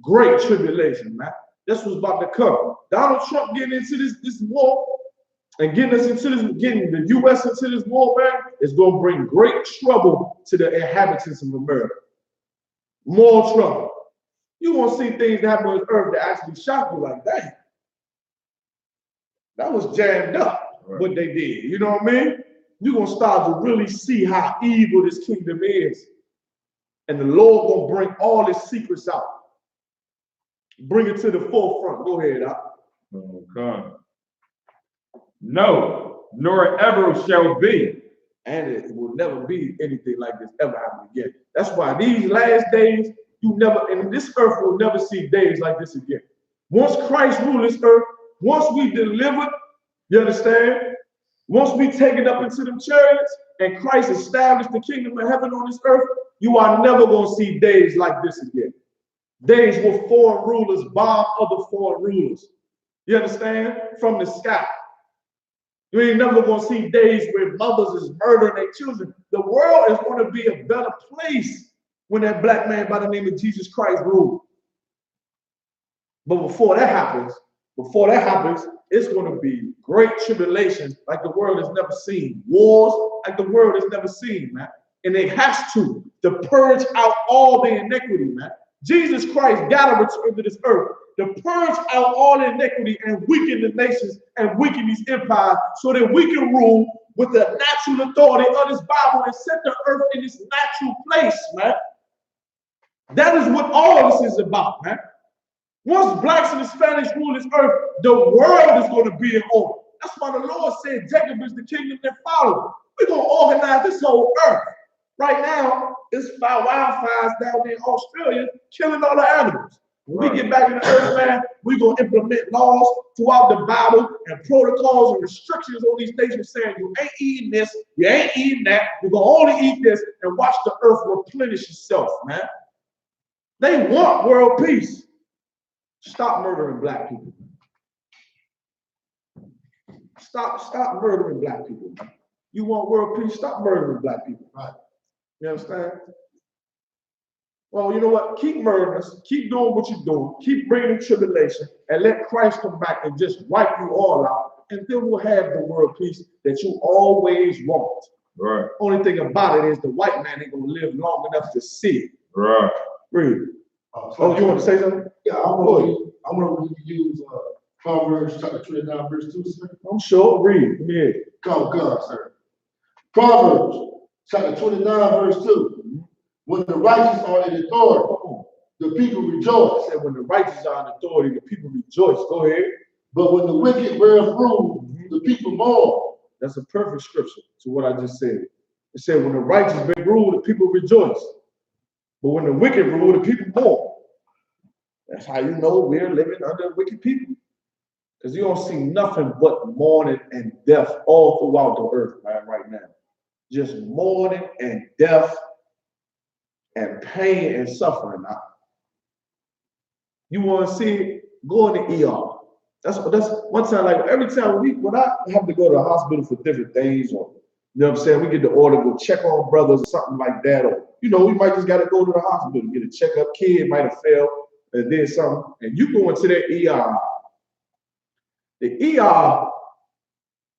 Great tribulation, man. That's what's about to come. Donald Trump getting into this war and getting us into this, getting the U.S. into this war, man, is going to bring great trouble to the inhabitants of America. More trouble. You won't see things that happen on earth that actually shock you like that. That was jammed up, right. What they did. You know what I mean? You're going to start to really see how evil this kingdom is. And the Lord will bring all his secrets out. Bring it to the forefront. Go ahead, Okay. No, nor ever shall be. And it will never be anything like this ever happen again. That's why these last days, and this earth will never see days like this again. Once Christ rules this earth, once we delivered, you understand? Once we take it up into them chariots and Christ established the kingdom of heaven on this earth, you are never going to see days like this again. Days where foreign rulers bomb other foreign rulers. You understand? From the sky. You ain't never gonna see days where mothers is murdering their children. The world is gonna be a better place when that black man by the name of Jesus Christ rules. But before that happens, it's going to be great tribulations like the world has never seen. Wars like the world has never seen, man. And it has to purge out all the iniquity, man. Jesus Christ got to return to this earth to purge out all the iniquity and weaken the nations and weaken these empires so that we can rule with the natural authority of this Bible and set the earth in its natural place, man. That is what all of this is about, man. Once blacks and Hispanics rule this earth, the world is going to be in order. That's why the Lord said Jacob is the kingdom that follows. We're going to organize this whole earth. Right now, it's wildfires down there in Australia killing all the animals. When we get back in the earth, man, we're going to implement laws throughout the Bible and protocols and restrictions on these nations saying you ain't eating this, you ain't eating that, you're going to only eat this and watch the earth replenish itself, man. They want world peace. Stop murdering black people. Stop murdering black people. You want world peace? Stop murdering black people. Right. You understand? Well, you know what? Keep murdering us. Keep doing what you're doing. Keep bringing tribulation and let Christ come back and just wipe you all out. And then we'll have the world peace that you always want. Right. Only thing about it is the white man ain't going to live long enough to see it. Right. Read. Oh, you want to say something? Yeah, I want to use Proverbs chapter 29, verse 2, sir. I'm sure. Read. Yeah. God, sir. Proverbs chapter 29, verse 2. When the righteous are in authority, the people rejoice. I said, when the righteous are in authority, the people rejoice. Go ahead. But when the wicked bear rule, the people mourn. That's a perfect scripture to what I just said. It said, when the righteous bear rule, the people rejoice. But when the wicked rule, the people mourn. That's how you know we're living under wicked people. Because you don't see nothing but mourning and death all throughout the earth, man, right now. Just mourning and death and pain and suffering now. You want to see it? Go in the ER. That's one time, like every time when I have to go to the hospital for different things, or you know what I'm saying, we get the order to go check on brothers or something like that, or you know, we might just got to go to the hospital, get a checkup. Kid might have failed and did something, and you go into that ER. The ER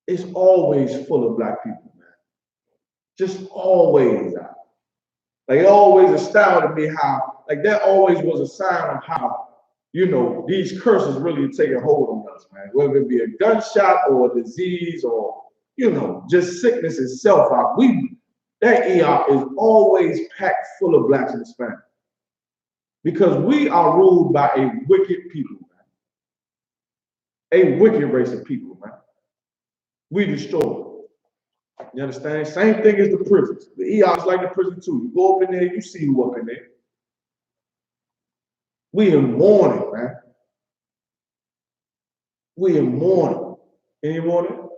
is always full of black people, man. Just always. Like it always astounded me how, like that always was a sign of how, you know, these curses really take a hold on us, man. Whether it be a gunshot or a disease or, you know, just sickness itself. That ER is always packed full of blacks and Hispanics. Because we are ruled by a wicked people, man. A wicked race of people, man. We destroy. You understand? Same thing as the prisons. The ER is like the prison too. You go up in there, you see who up in there. We in mourning, man. We in mourning. Any mourning?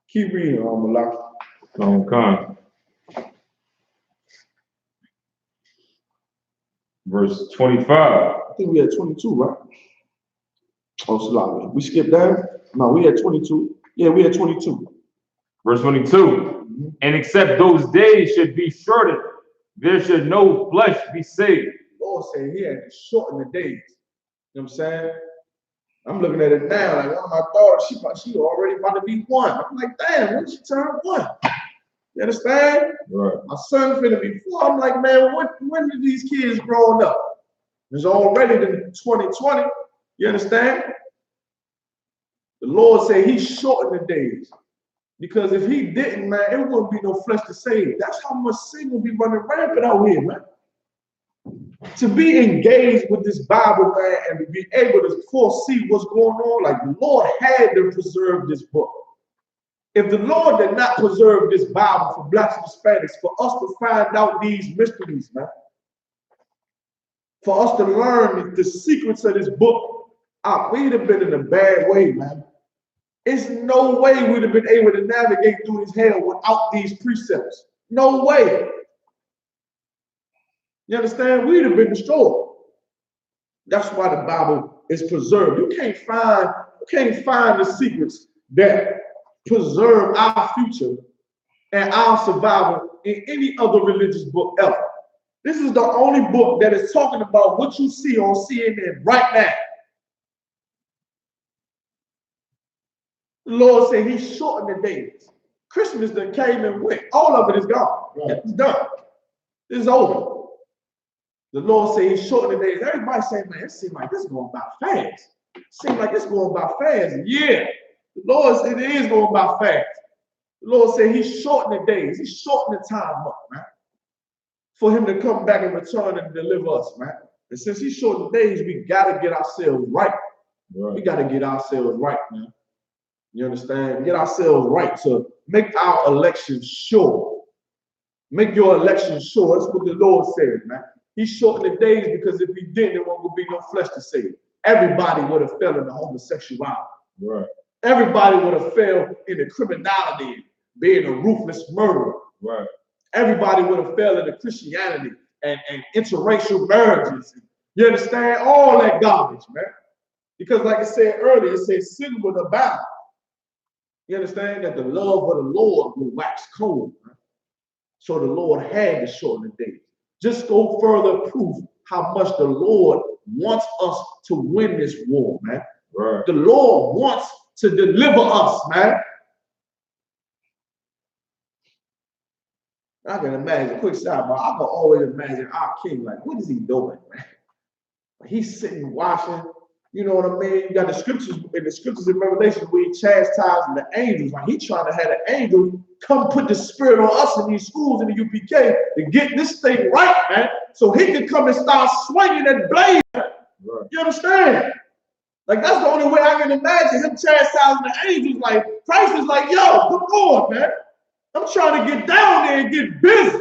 Keep reading, Malak. Okay. Verse 25. I think we had 22, right? Oh, Shalom. We skipped that? No, we had 22. Yeah, we had 22. Verse 22. And except those days should be shortened, there should no flesh be saved. Lord said he had to shorten the days. You know what I'm saying? I'm looking at it now, like one of my daughters, she already about to be 1. I'm like, damn, when she turned 1? You understand? Right. My son finna be 4. I'm like, man, when did these kids growing up? It's already the 2020. You understand? The Lord said he shortened the days. Because if he didn't, man, it wouldn't be no flesh to save. That's how much sin will be running rampant out here, man. To be engaged with this Bible, man, and to be able to foresee what's going on, like the Lord had to preserve this book. If the Lord did not preserve this Bible for blacks and Hispanics, for us to find out these mysteries, man, for us to learn the secrets of this book, we'd have been in a bad way, man. There's no way we'd have been able to navigate through this hell without these precepts. No way. You understand? We'd have been destroyed. That's why the Bible is preserved. You can't find the secrets that preserve our future and our survival in any other religious book ever. This is the only book that is talking about what you see on CNN right now. The Lord said he shortened the days. Christmas that came and went. All of it is gone. Right. It's done. It's over. The Lord said he shortened the days. Everybody saying, man, it seems like this is going by fast. It seems like it's going by fast. Yeah. The Lord said it is going by fast. The Lord said he shortened the days. He shortened the time up, man. For him to come back and return and deliver us, man. And since he shortened the days, we got to get ourselves right. We got to get ourselves right, man. You understand? Get ourselves right to make our election sure. Make your election sure. That's what the Lord said, man. He shortened the days because if he didn't, there won't be no flesh to save. Everybody would have fell into homosexuality. Right. Everybody would have fell into criminality, being a ruthless murderer. Right. Everybody would have fell into Christianity and interracial marriages. You understand? All that garbage, man. Because like I said earlier, it says sin will abound. You understand that the love of the Lord will wax cold. Right? So the Lord had to shorten the days. Just go further proof how much the Lord wants us to win this war, man. Right. The Lord wants to deliver us, man. I can imagine, quick sidebar, I can always imagine our king, like, what is he doing, man? He's sitting watching, you know what I mean? You got the scriptures in Revelation where he chastising the angels. Like he trying to have the angels come put the spirit on us in these schools in the UPK to get this thing right, man. So he can come and start swinging that blade. Right. You understand? Like that's the only way I can imagine him chastising the angels. Like Christ is like, yo, come on, man. I'm trying to get down there and get busy.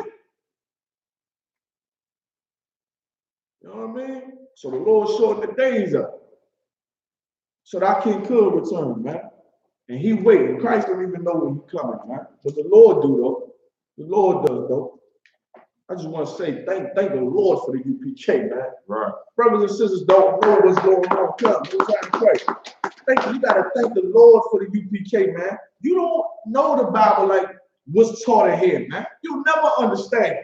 You know what I mean? So the Lord shortened the days up. So that king could return, man. And he waiting. Christ don't even know when he's coming, man. But the Lord do, though. The Lord does, though. I just want to say thank the Lord for the UPK, man. Right. Brothers and sisters don't know what's going on. Come, we're trying to pray. You got to thank the Lord for the UPK, man. You don't know the Bible like what's taught in here, man. You'll never understand.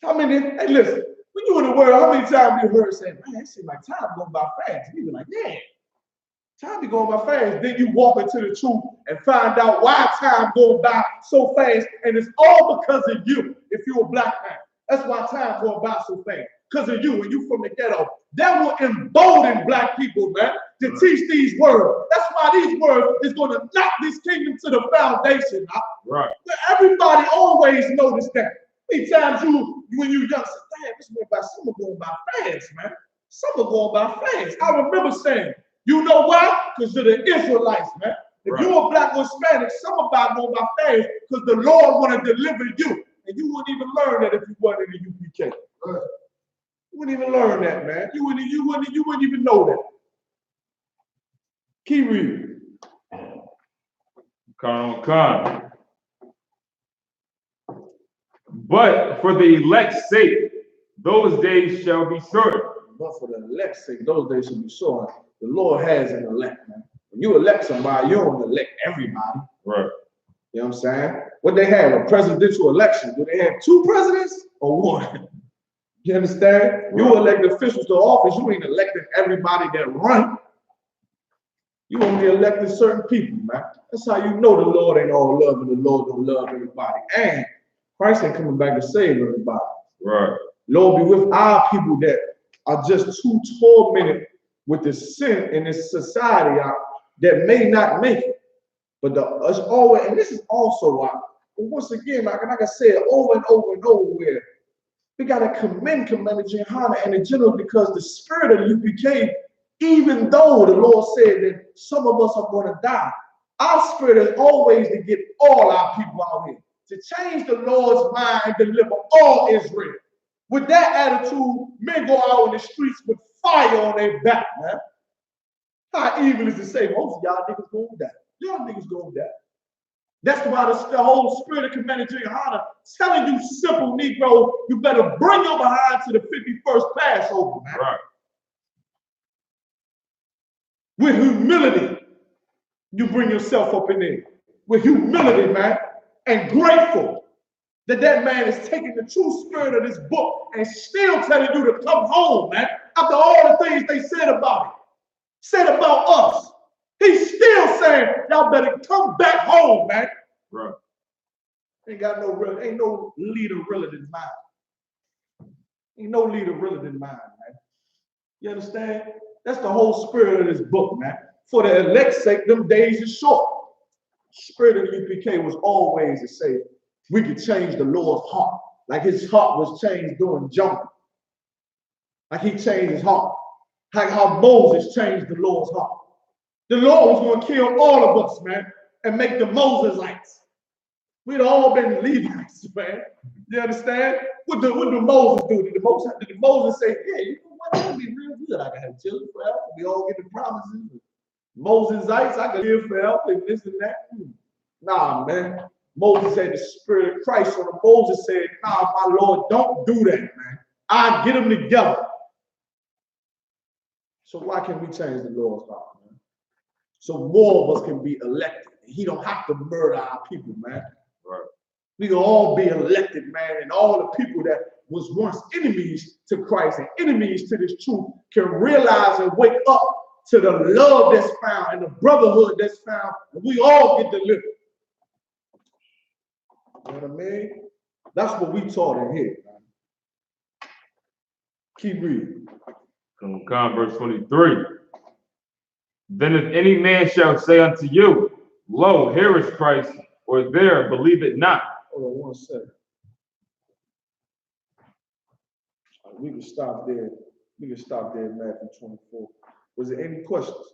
How many, hey, listen, when you in the world, how many times you heard saying, man, it seems like time going by fast? You be like, yeah. Time be going by fast. Then you walk into the truth and find out why time going by so fast, and it's all because of you. If you're a black man, that's why time going by so fast. Because of you, and you from the ghetto. That will embolden black people, man, to teach these words. That's why these words is going to knock this kingdom to the foundation. Right. Everybody always noticed that. Many times when you young, say, damn, this went by, summer going by fast, man. Summer going by fast. I remember saying. You know why? Because you're the Israelites, man. If you're a black or Hispanic, some about going by fast because the Lord want to deliver you. And you wouldn't even learn that if you weren't in the UPK. Right. You wouldn't even learn that, man. You wouldn't even know that. Keep reading. Come. But for the elect's sake, those days shall be short. But for the elect's sake, those days shall be short. The Lord has an elect, man. When you elect somebody, you don't elect everybody. Right. You know what I'm saying? What they have, a presidential election. Do they have 2 presidents or 1? You understand? Right. You elect officials to office, you ain't electing everybody that run. You only elected certain people, man. That's how you know the Lord ain't all love and the Lord don't love everybody. And Christ ain't coming back to save everybody. Right. Lord be with our people that are just too tormented with the sin in this society that may not make it. But us always, and this is also why, once again, like I said over and over and over, where we got to commend Commander GEN.YAHANNA and the general because the spirit of the UPK, even though the Lord said that some of us are going to die, our spirit is always to get all our people out here, to change the Lord's mind and deliver all Israel. With that attitude, men go out in the streets with fire on their back, man. How evil is to say most of y'all niggas going to die? Y'all niggas going to die. That's why the whole spirit of Commander GEN.YAHANNA telling you simple Negro, you better bring your behind to the 51st Passover, man. Right. With humility. You bring yourself up in there with humility, man, and grateful that that man is taking the true spirit of this book and still telling you to come home, man. After all the things they said about it, said about us, he's still saying, y'all better come back home, man. Right. Ain't no leader realer than mine. Ain't no leader realer than mine, man. You understand? That's the whole spirit of this book, man. For the elect's sake, them days is short. Spirit of the UPK was always to say we could change the Lord's heart. Like his heart was changed during Jonah. Like he changed his heart. Like how Moses changed the Lord's heart. The Lord was going to kill all of us, man, and make the Mosesites. We'd all been Levites, man. You understand? What did Moses do? Did Moses say, yeah, you know what? That'd be real good. I can have children forever. We all get the promises. Mosesites, I can live forever and this and that. Nah, man. Moses had the spirit of Christ on him. Moses said, nah, my Lord, don't do that, man. I get them together. So why can't we change the Lord's heart, man? So more of us can be elected. He don't have to murder our people, man. Right. We can all be elected, man, and all the people that was once enemies to Christ and enemies to this truth can realize and wake up to the love that's found and the brotherhood that's found, and we all get delivered. You know what I mean? That's what we taught in here, man. Keep reading. Come, verse 23. Then if any man shall say unto you, lo, here is Christ, or there, believe it not. Hold on 1 second. We can stop there. We can stop there in Matthew 24. Was there any questions?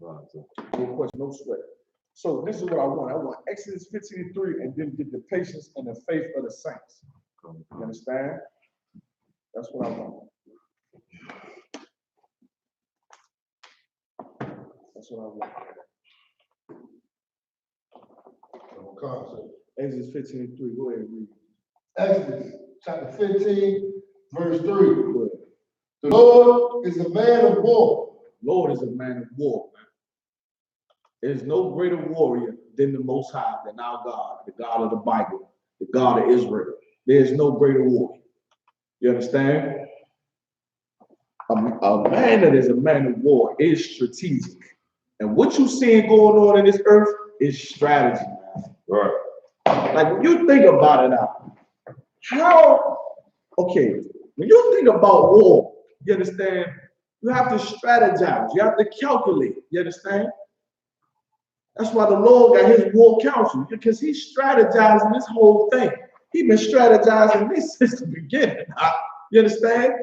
No question, no sweat. So this is what I want. I want Exodus 15:3 and then get the patience and the faith of the saints. You understand? That's what I want. That's what I want. Exodus 15:3. Go ahead and read. Exodus chapter 15, verse 3. The Lord is a man of war. Lord is a man of war, man. There's no greater warrior than the Most High, than our God, the God of the Bible, the God of Israel. There's no greater warrior. You understand? A man that is a man of war is strategic. And what you seeing going on in this earth is strategy, man. Right. Like when you think about it now, when you think about war, you understand, you have to strategize, you have to calculate, you understand? That's why the Lord got his war council, because he's strategizing this whole thing. He's been strategizing this since the beginning. You understand?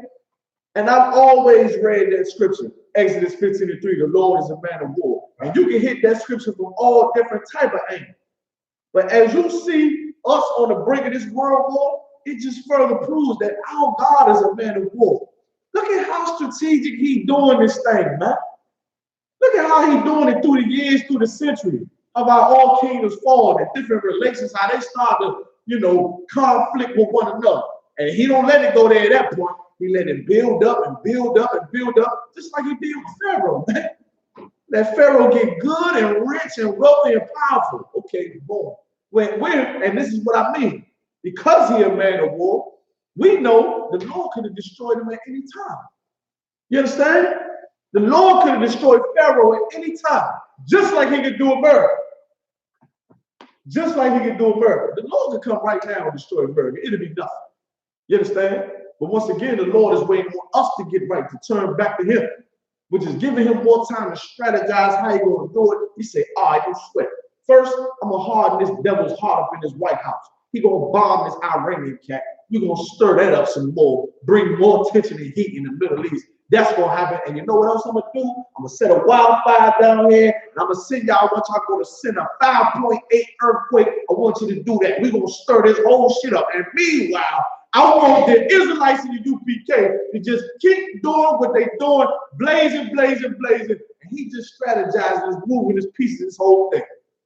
And I've always read that scripture, Exodus 15:3, the Lord is a man of war. And you can hit that scripture from all different type of angles. But as you see us on the brink of this world war, it just further proves that our God is a man of war. Look at how strategic he's doing this thing, man. Look at how he's doing it through the years, through the century, about all kingdoms falling and different relations, how they start to, conflict with one another. And he don't let it go there at that point. He let it build up and build up and build up, just like he did with Pharaoh, man. Let Pharaoh get good and rich and wealthy and powerful. Okay, boom. And this is what I mean. Because he a man of war, we know the Lord could have destroyed him at any time. You understand? The Lord could have destroyed Pharaoh at any time, just like he could do America. Just like he could do America. The Lord could come right now and destroy America. It'll be nothing. You understand? But once again, the Lord is waiting on us to get right, to turn back to him, which is giving him more time to strategize how he's going to do it. He said, all right, don't sweat. First, I'm going to harden this devil's heart up in this White House. He's going to bomb this Iranian cat. We're going to stir that up some more, bring more tension and heat in the Middle East. That's going to happen. And you know what else I'm going to do? I'm going to set a wildfire down here, and I'm going to send y'all, once y'all go to send a 5.8 earthquake, I want you to do that. We're going to stir this whole shit up. And meanwhile, I want the Israelites in the UPK to just keep doing what they're doing, blazing. And he just strategizing, is moving his pieces, this whole thing.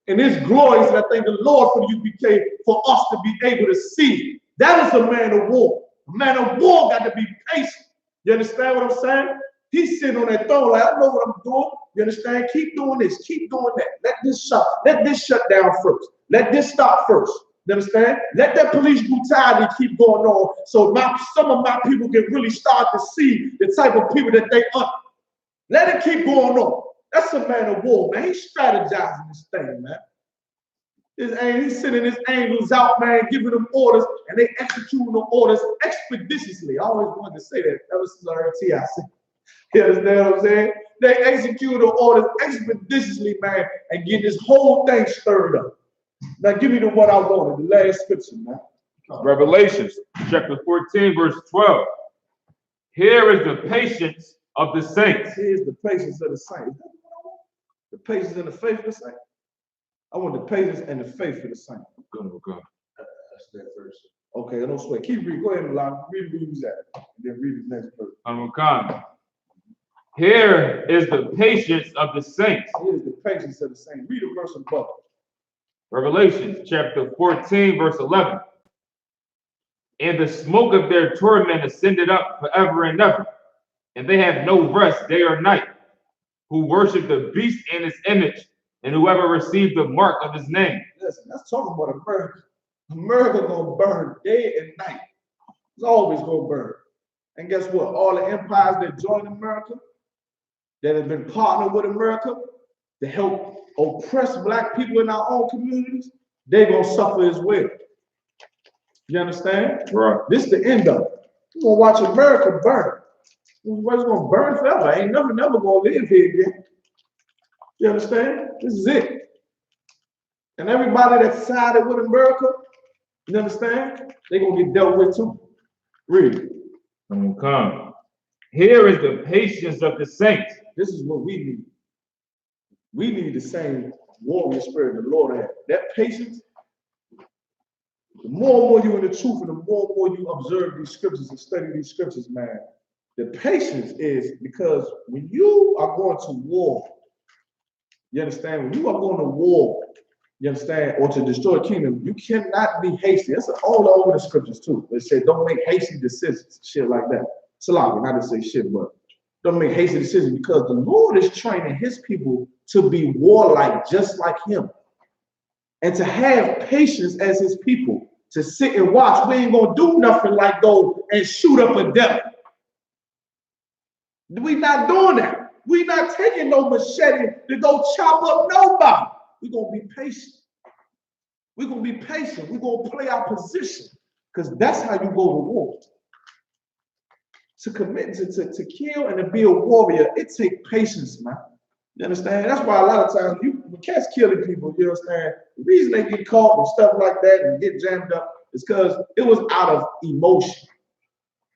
And it's glorious, and I thank the Lord for the UPK, for us to be able to see. That is a man of war. A man of war got to be patient. You understand what I'm saying? He's sitting on that throne like, I know what I'm doing. You understand? Keep doing this. Keep doing that. Let this shut down first. Let this stop first. You understand? Let that police brutality keep going on so some of my people can really start to see the type of people that they are. Let it keep going on. That's a man of war, man. He's strategizing this thing, man. He's sending his angels out, man, giving them orders, and they executing the orders expeditiously. I always wanted to say that ever since I heard TIC. You understand what I'm saying? They execute the orders expeditiously, man, and get this whole thing stirred up. Now give me the one I wanted, the last scripture, man. Revelations chapter 14, verse 12. Here is the patience of the saints. Here's the patience of the saints. The patience and the faith of the saints. I want the patience and the faith of the saints. Go. That's that verse. Okay, I don't sweat. Keep reading. Go ahead, Milan. Read where you was at. And then read the next verse. Here is the patience of the saints. Here's the patience of the saints. Read the verse above. Revelation chapter 14, verse 11. And the smoke of their torment ascended up forever and ever, and they have no rest day or night, who worship the beast and his image, and whoever received the mark of his name. Listen, that's talking about America. America gonna burn day and night. It's always gonna burn. And guess what? All the empires that join America, that have been partnered with America to help oppress black people in our own communities, they're gonna suffer as well. You understand? Right. This is the end of it. We're gonna watch America burn. It's gonna burn forever. Ain't nothing never gonna live here again. You understand? This is it. And everybody that sided with America, you understand? They're gonna get dealt with too. Read. Come. Here is the patience of the saints. This is what we need. We need the same warrior spirit the Lord had. That patience, the more and more you in the truth and the more and more you observe these scriptures and study these scriptures, man, the patience is because when you are going to war, you understand? When you are going to war, you understand, or to destroy a kingdom, you cannot be hasty. That's all over the scriptures too. They say don't make hasty decisions, shit like that. Salam, not to say shit, but don't make hasty decisions because the Lord is training his people to be warlike just like him. And to have patience as his people, to sit and watch. We ain't gonna do nothing like go and shoot up a devil. We not doing that. We not taking no machete to go chop up nobody. We're gonna be patient. We're gonna be patient. We're gonna play our position because that's how you go to war. To commit to kill and to be a warrior, it takes patience, man. You understand? That's why a lot of times when cats killing people, you understand, the reason they get caught and stuff like that and get jammed up is because it was out of emotion.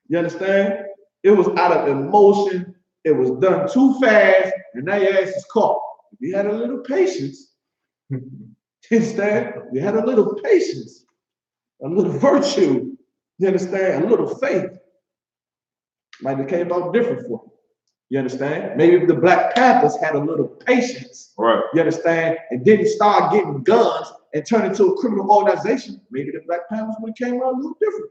You understand? It was out of emotion. It was done too fast, and now your ass is caught. If you had a little patience, you understand? You had a little patience, a little virtue, you understand? A little faith. Might have came out different for you. You understand? Maybe if the Black Panthers had a little patience, right? You understand, and didn't start getting guns and turn into a criminal organization, maybe the Black Panthers would have came out a little different.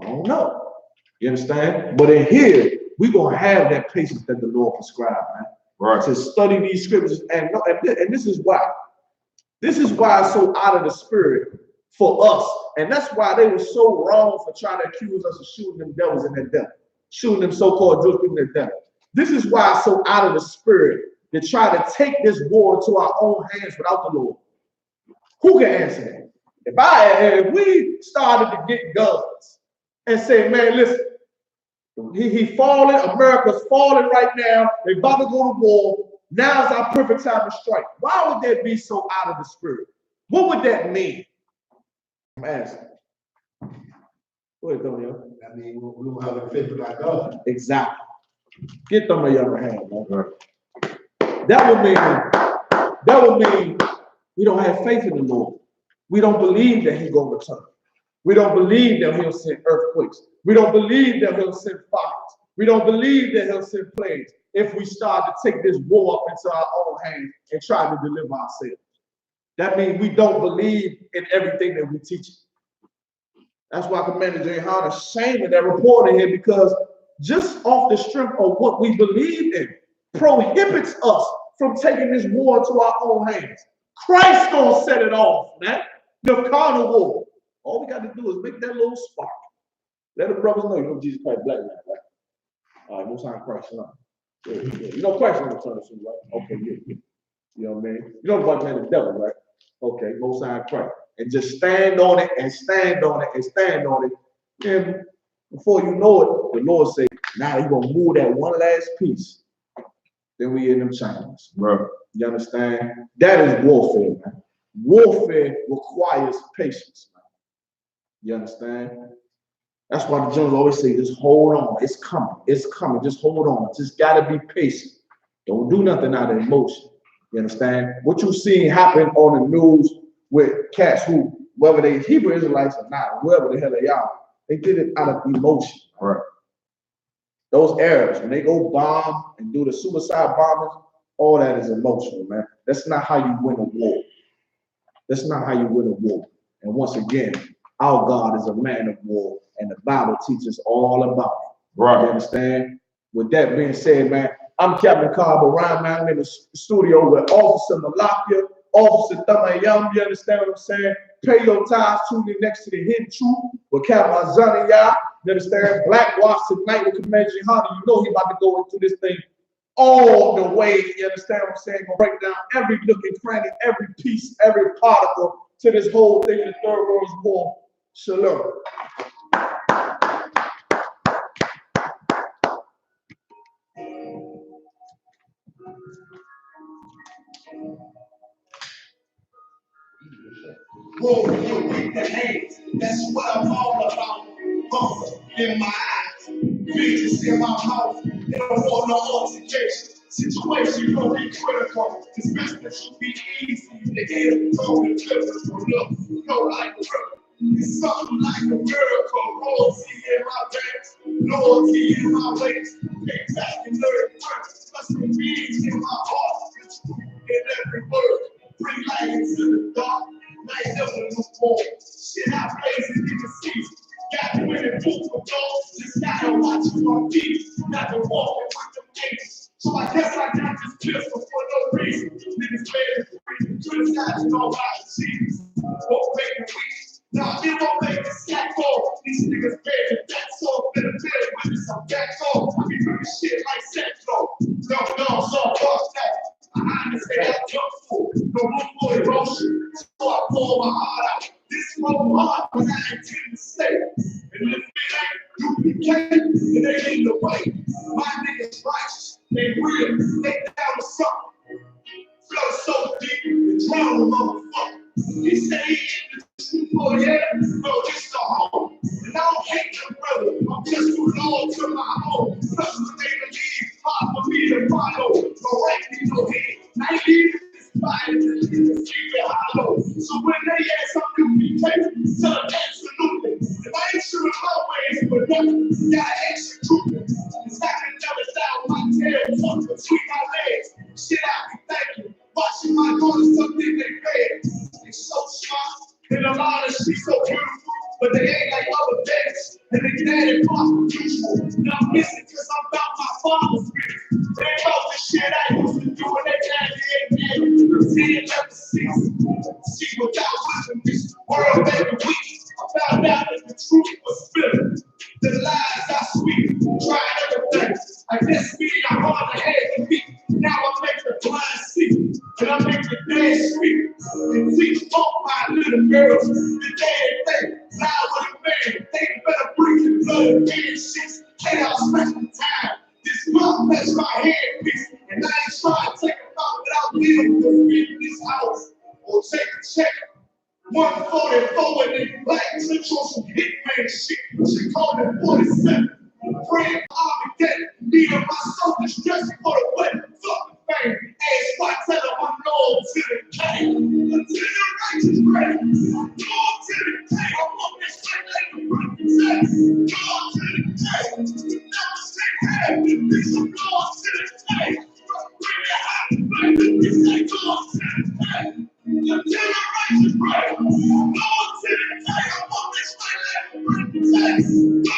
I don't know. You understand? But in here, we're gonna have that patience that the Lord prescribed, man. Right. To study these scriptures, and this is why. This is why it's so out of the spirit for us. And that's why they were so wrong for trying to accuse us of shooting them devils in their death. Shooting them so-called Jewish people in their death. This is why it's so out of the spirit to try to take this war into our own hands without the Lord. Who can answer that? If we started to get guns and say, man, listen, he falling, America's falling right now, they're about to go to war, now is our perfect time to strike. Why would that be so out of the spirit? What would that mean? I'm asking. Go ahead, Tonio. I mean, we don't have a faith in our God. Exactly. Get them in your hand, man. That would mean we don't have faith in the Lord. We don't believe that He's going to return. We don't believe that He'll send earthquakes. We don't believe that He'll send fires. We don't believe that He'll send plagues if we start to take this war up into our own hands and try to deliver ourselves. That means we don't believe in everything that we teach. That's why Commander GEN.YAHANNA is ashamed of that report in here because just off the strength of what we believe in, prohibits us from taking this war to our own hands. Christ gonna set it off, man. The carnal war. All we got to do is make that little spark. Let the brothers know, you know, Jesus Christ, black man, right? All right, most high Christ, son. Yeah. You know Christ gonna turn us in, right? Okay, yeah. You know what I mean? You know about man the devil, right? Okay, most high Christ. And just stand on it and stand on it and stand on it. And before you know it, the Lord say, now you're gonna move that one last piece. Then we in them chains, bro. You understand? That is warfare, man. Warfare requires patience, man. You understand? That's why the Jones always say, just hold on. It's coming. It's coming. Just hold on. Just gotta be patient. Don't do nothing out of emotion. You understand? What you see happen on the news with cats who, whether they Hebrew Israelites or not, whoever the hell they are, they did it out of emotion. Right. Those Arabs, when they go bomb and do the suicide bombers, all that is emotional, man. That's not how you win a war. That's not how you win a war. And once again, our God is a man of war, and the Bible teaches all about it. Right. You understand? With that being said, man, I'm Captain Carl Ryan, man. I'm in the studio with Officer Malakia, Officer Thamayam. You understand what I'm saying? Pay your tithes, tune in next to the hidden truth with Captain Azania. You understand? Black Watch tonight with Commander GEN.YAHANNA. You know he about to go into this thing all the way. You understand what I'm saying? Gonna break down every nook and cranny, every piece, every particle to this whole thing in the Third World War. Shalom. Roll with the hands. That's what I'm all about. Hunger in my eyes, visions in my mouth. They don't want no altercation. Situation gonna be critical. This business should be easy. They can't hold the clippers from look. No like a triple. It's something like a miracle. Loyalty in my veins, loyalty in my ways. Exactly learn words. Plus the beats in my heart. It's true in every word. Bring light into the dark. Night never look forward. Shit I blazing in the seas. Got you in the booth for dogs. Just gotta watch you on feet. Not to walk with the gates. So I guess I got this pistol for no reason. Niggas playing free. Criticizing all my cheese. Won't make me weak. Nah, it won't make me slack off. These niggas begging that's all. Better bear with me some back off. I be doing shit like Sexo. No, so fuck that. I understand I'm jump for. No room for erosion. So I pour my heart out. This one heart was I intend to stay. And if it ain't duplicate, it ain't in the way. My niggas righteous, they real, they down with something. Flow so deep, drown the motherfucker. He say he in the truth, oh yeah, bro, this the home. And I don't hate your brother, I'm just too loyal to my home. Plus when they believe, hard for me to follow. No right me no head, naive. So when they ask I'm UPK, tell them absolutely. If I ain't sure my ways, but nothing, gotta execute it. It's like I never down my tail, tucked between my legs. Shit, I be thinking, watching my daughters something they bed. They so smart, and a lot of shit so beautiful, but they ain't like other dads. And they mad and usual. Now I'm missing because I'm about my father's business. They know the shit I used to do when they daddy ain't dead. 10 left to 6. See without wisdom, this world baby weak. I found out that the truth was spilling. The lies are sweet, tried everything. I guess me, I'm hard to head to beat. Now I make the blind see, and I make the dead speak. And teach all my little girls the dead thing. Now with a man, they better bring the blood and shit. Can't outsmash the time. This mouth that's my headpiece. And I ain't trying to take a thought without leaving in this house. Or take a check. 144 and then black central some hitman shit. She called it 47. Praying Armageddon. Me and my soldiers dressing for the wedding. Fuck the fame. Ask why tell them I'm loyal to the king. Until the righteous ready. Loyal to the king. I'm on this shit like a broken sex. Loyal to the king. Never say hey. Bitch, I'm loyal to the king. Bring it out. Like this ain't loyal to the king. Until the righteous ready. Loyal to the king. I'm on this shit like a broken sex.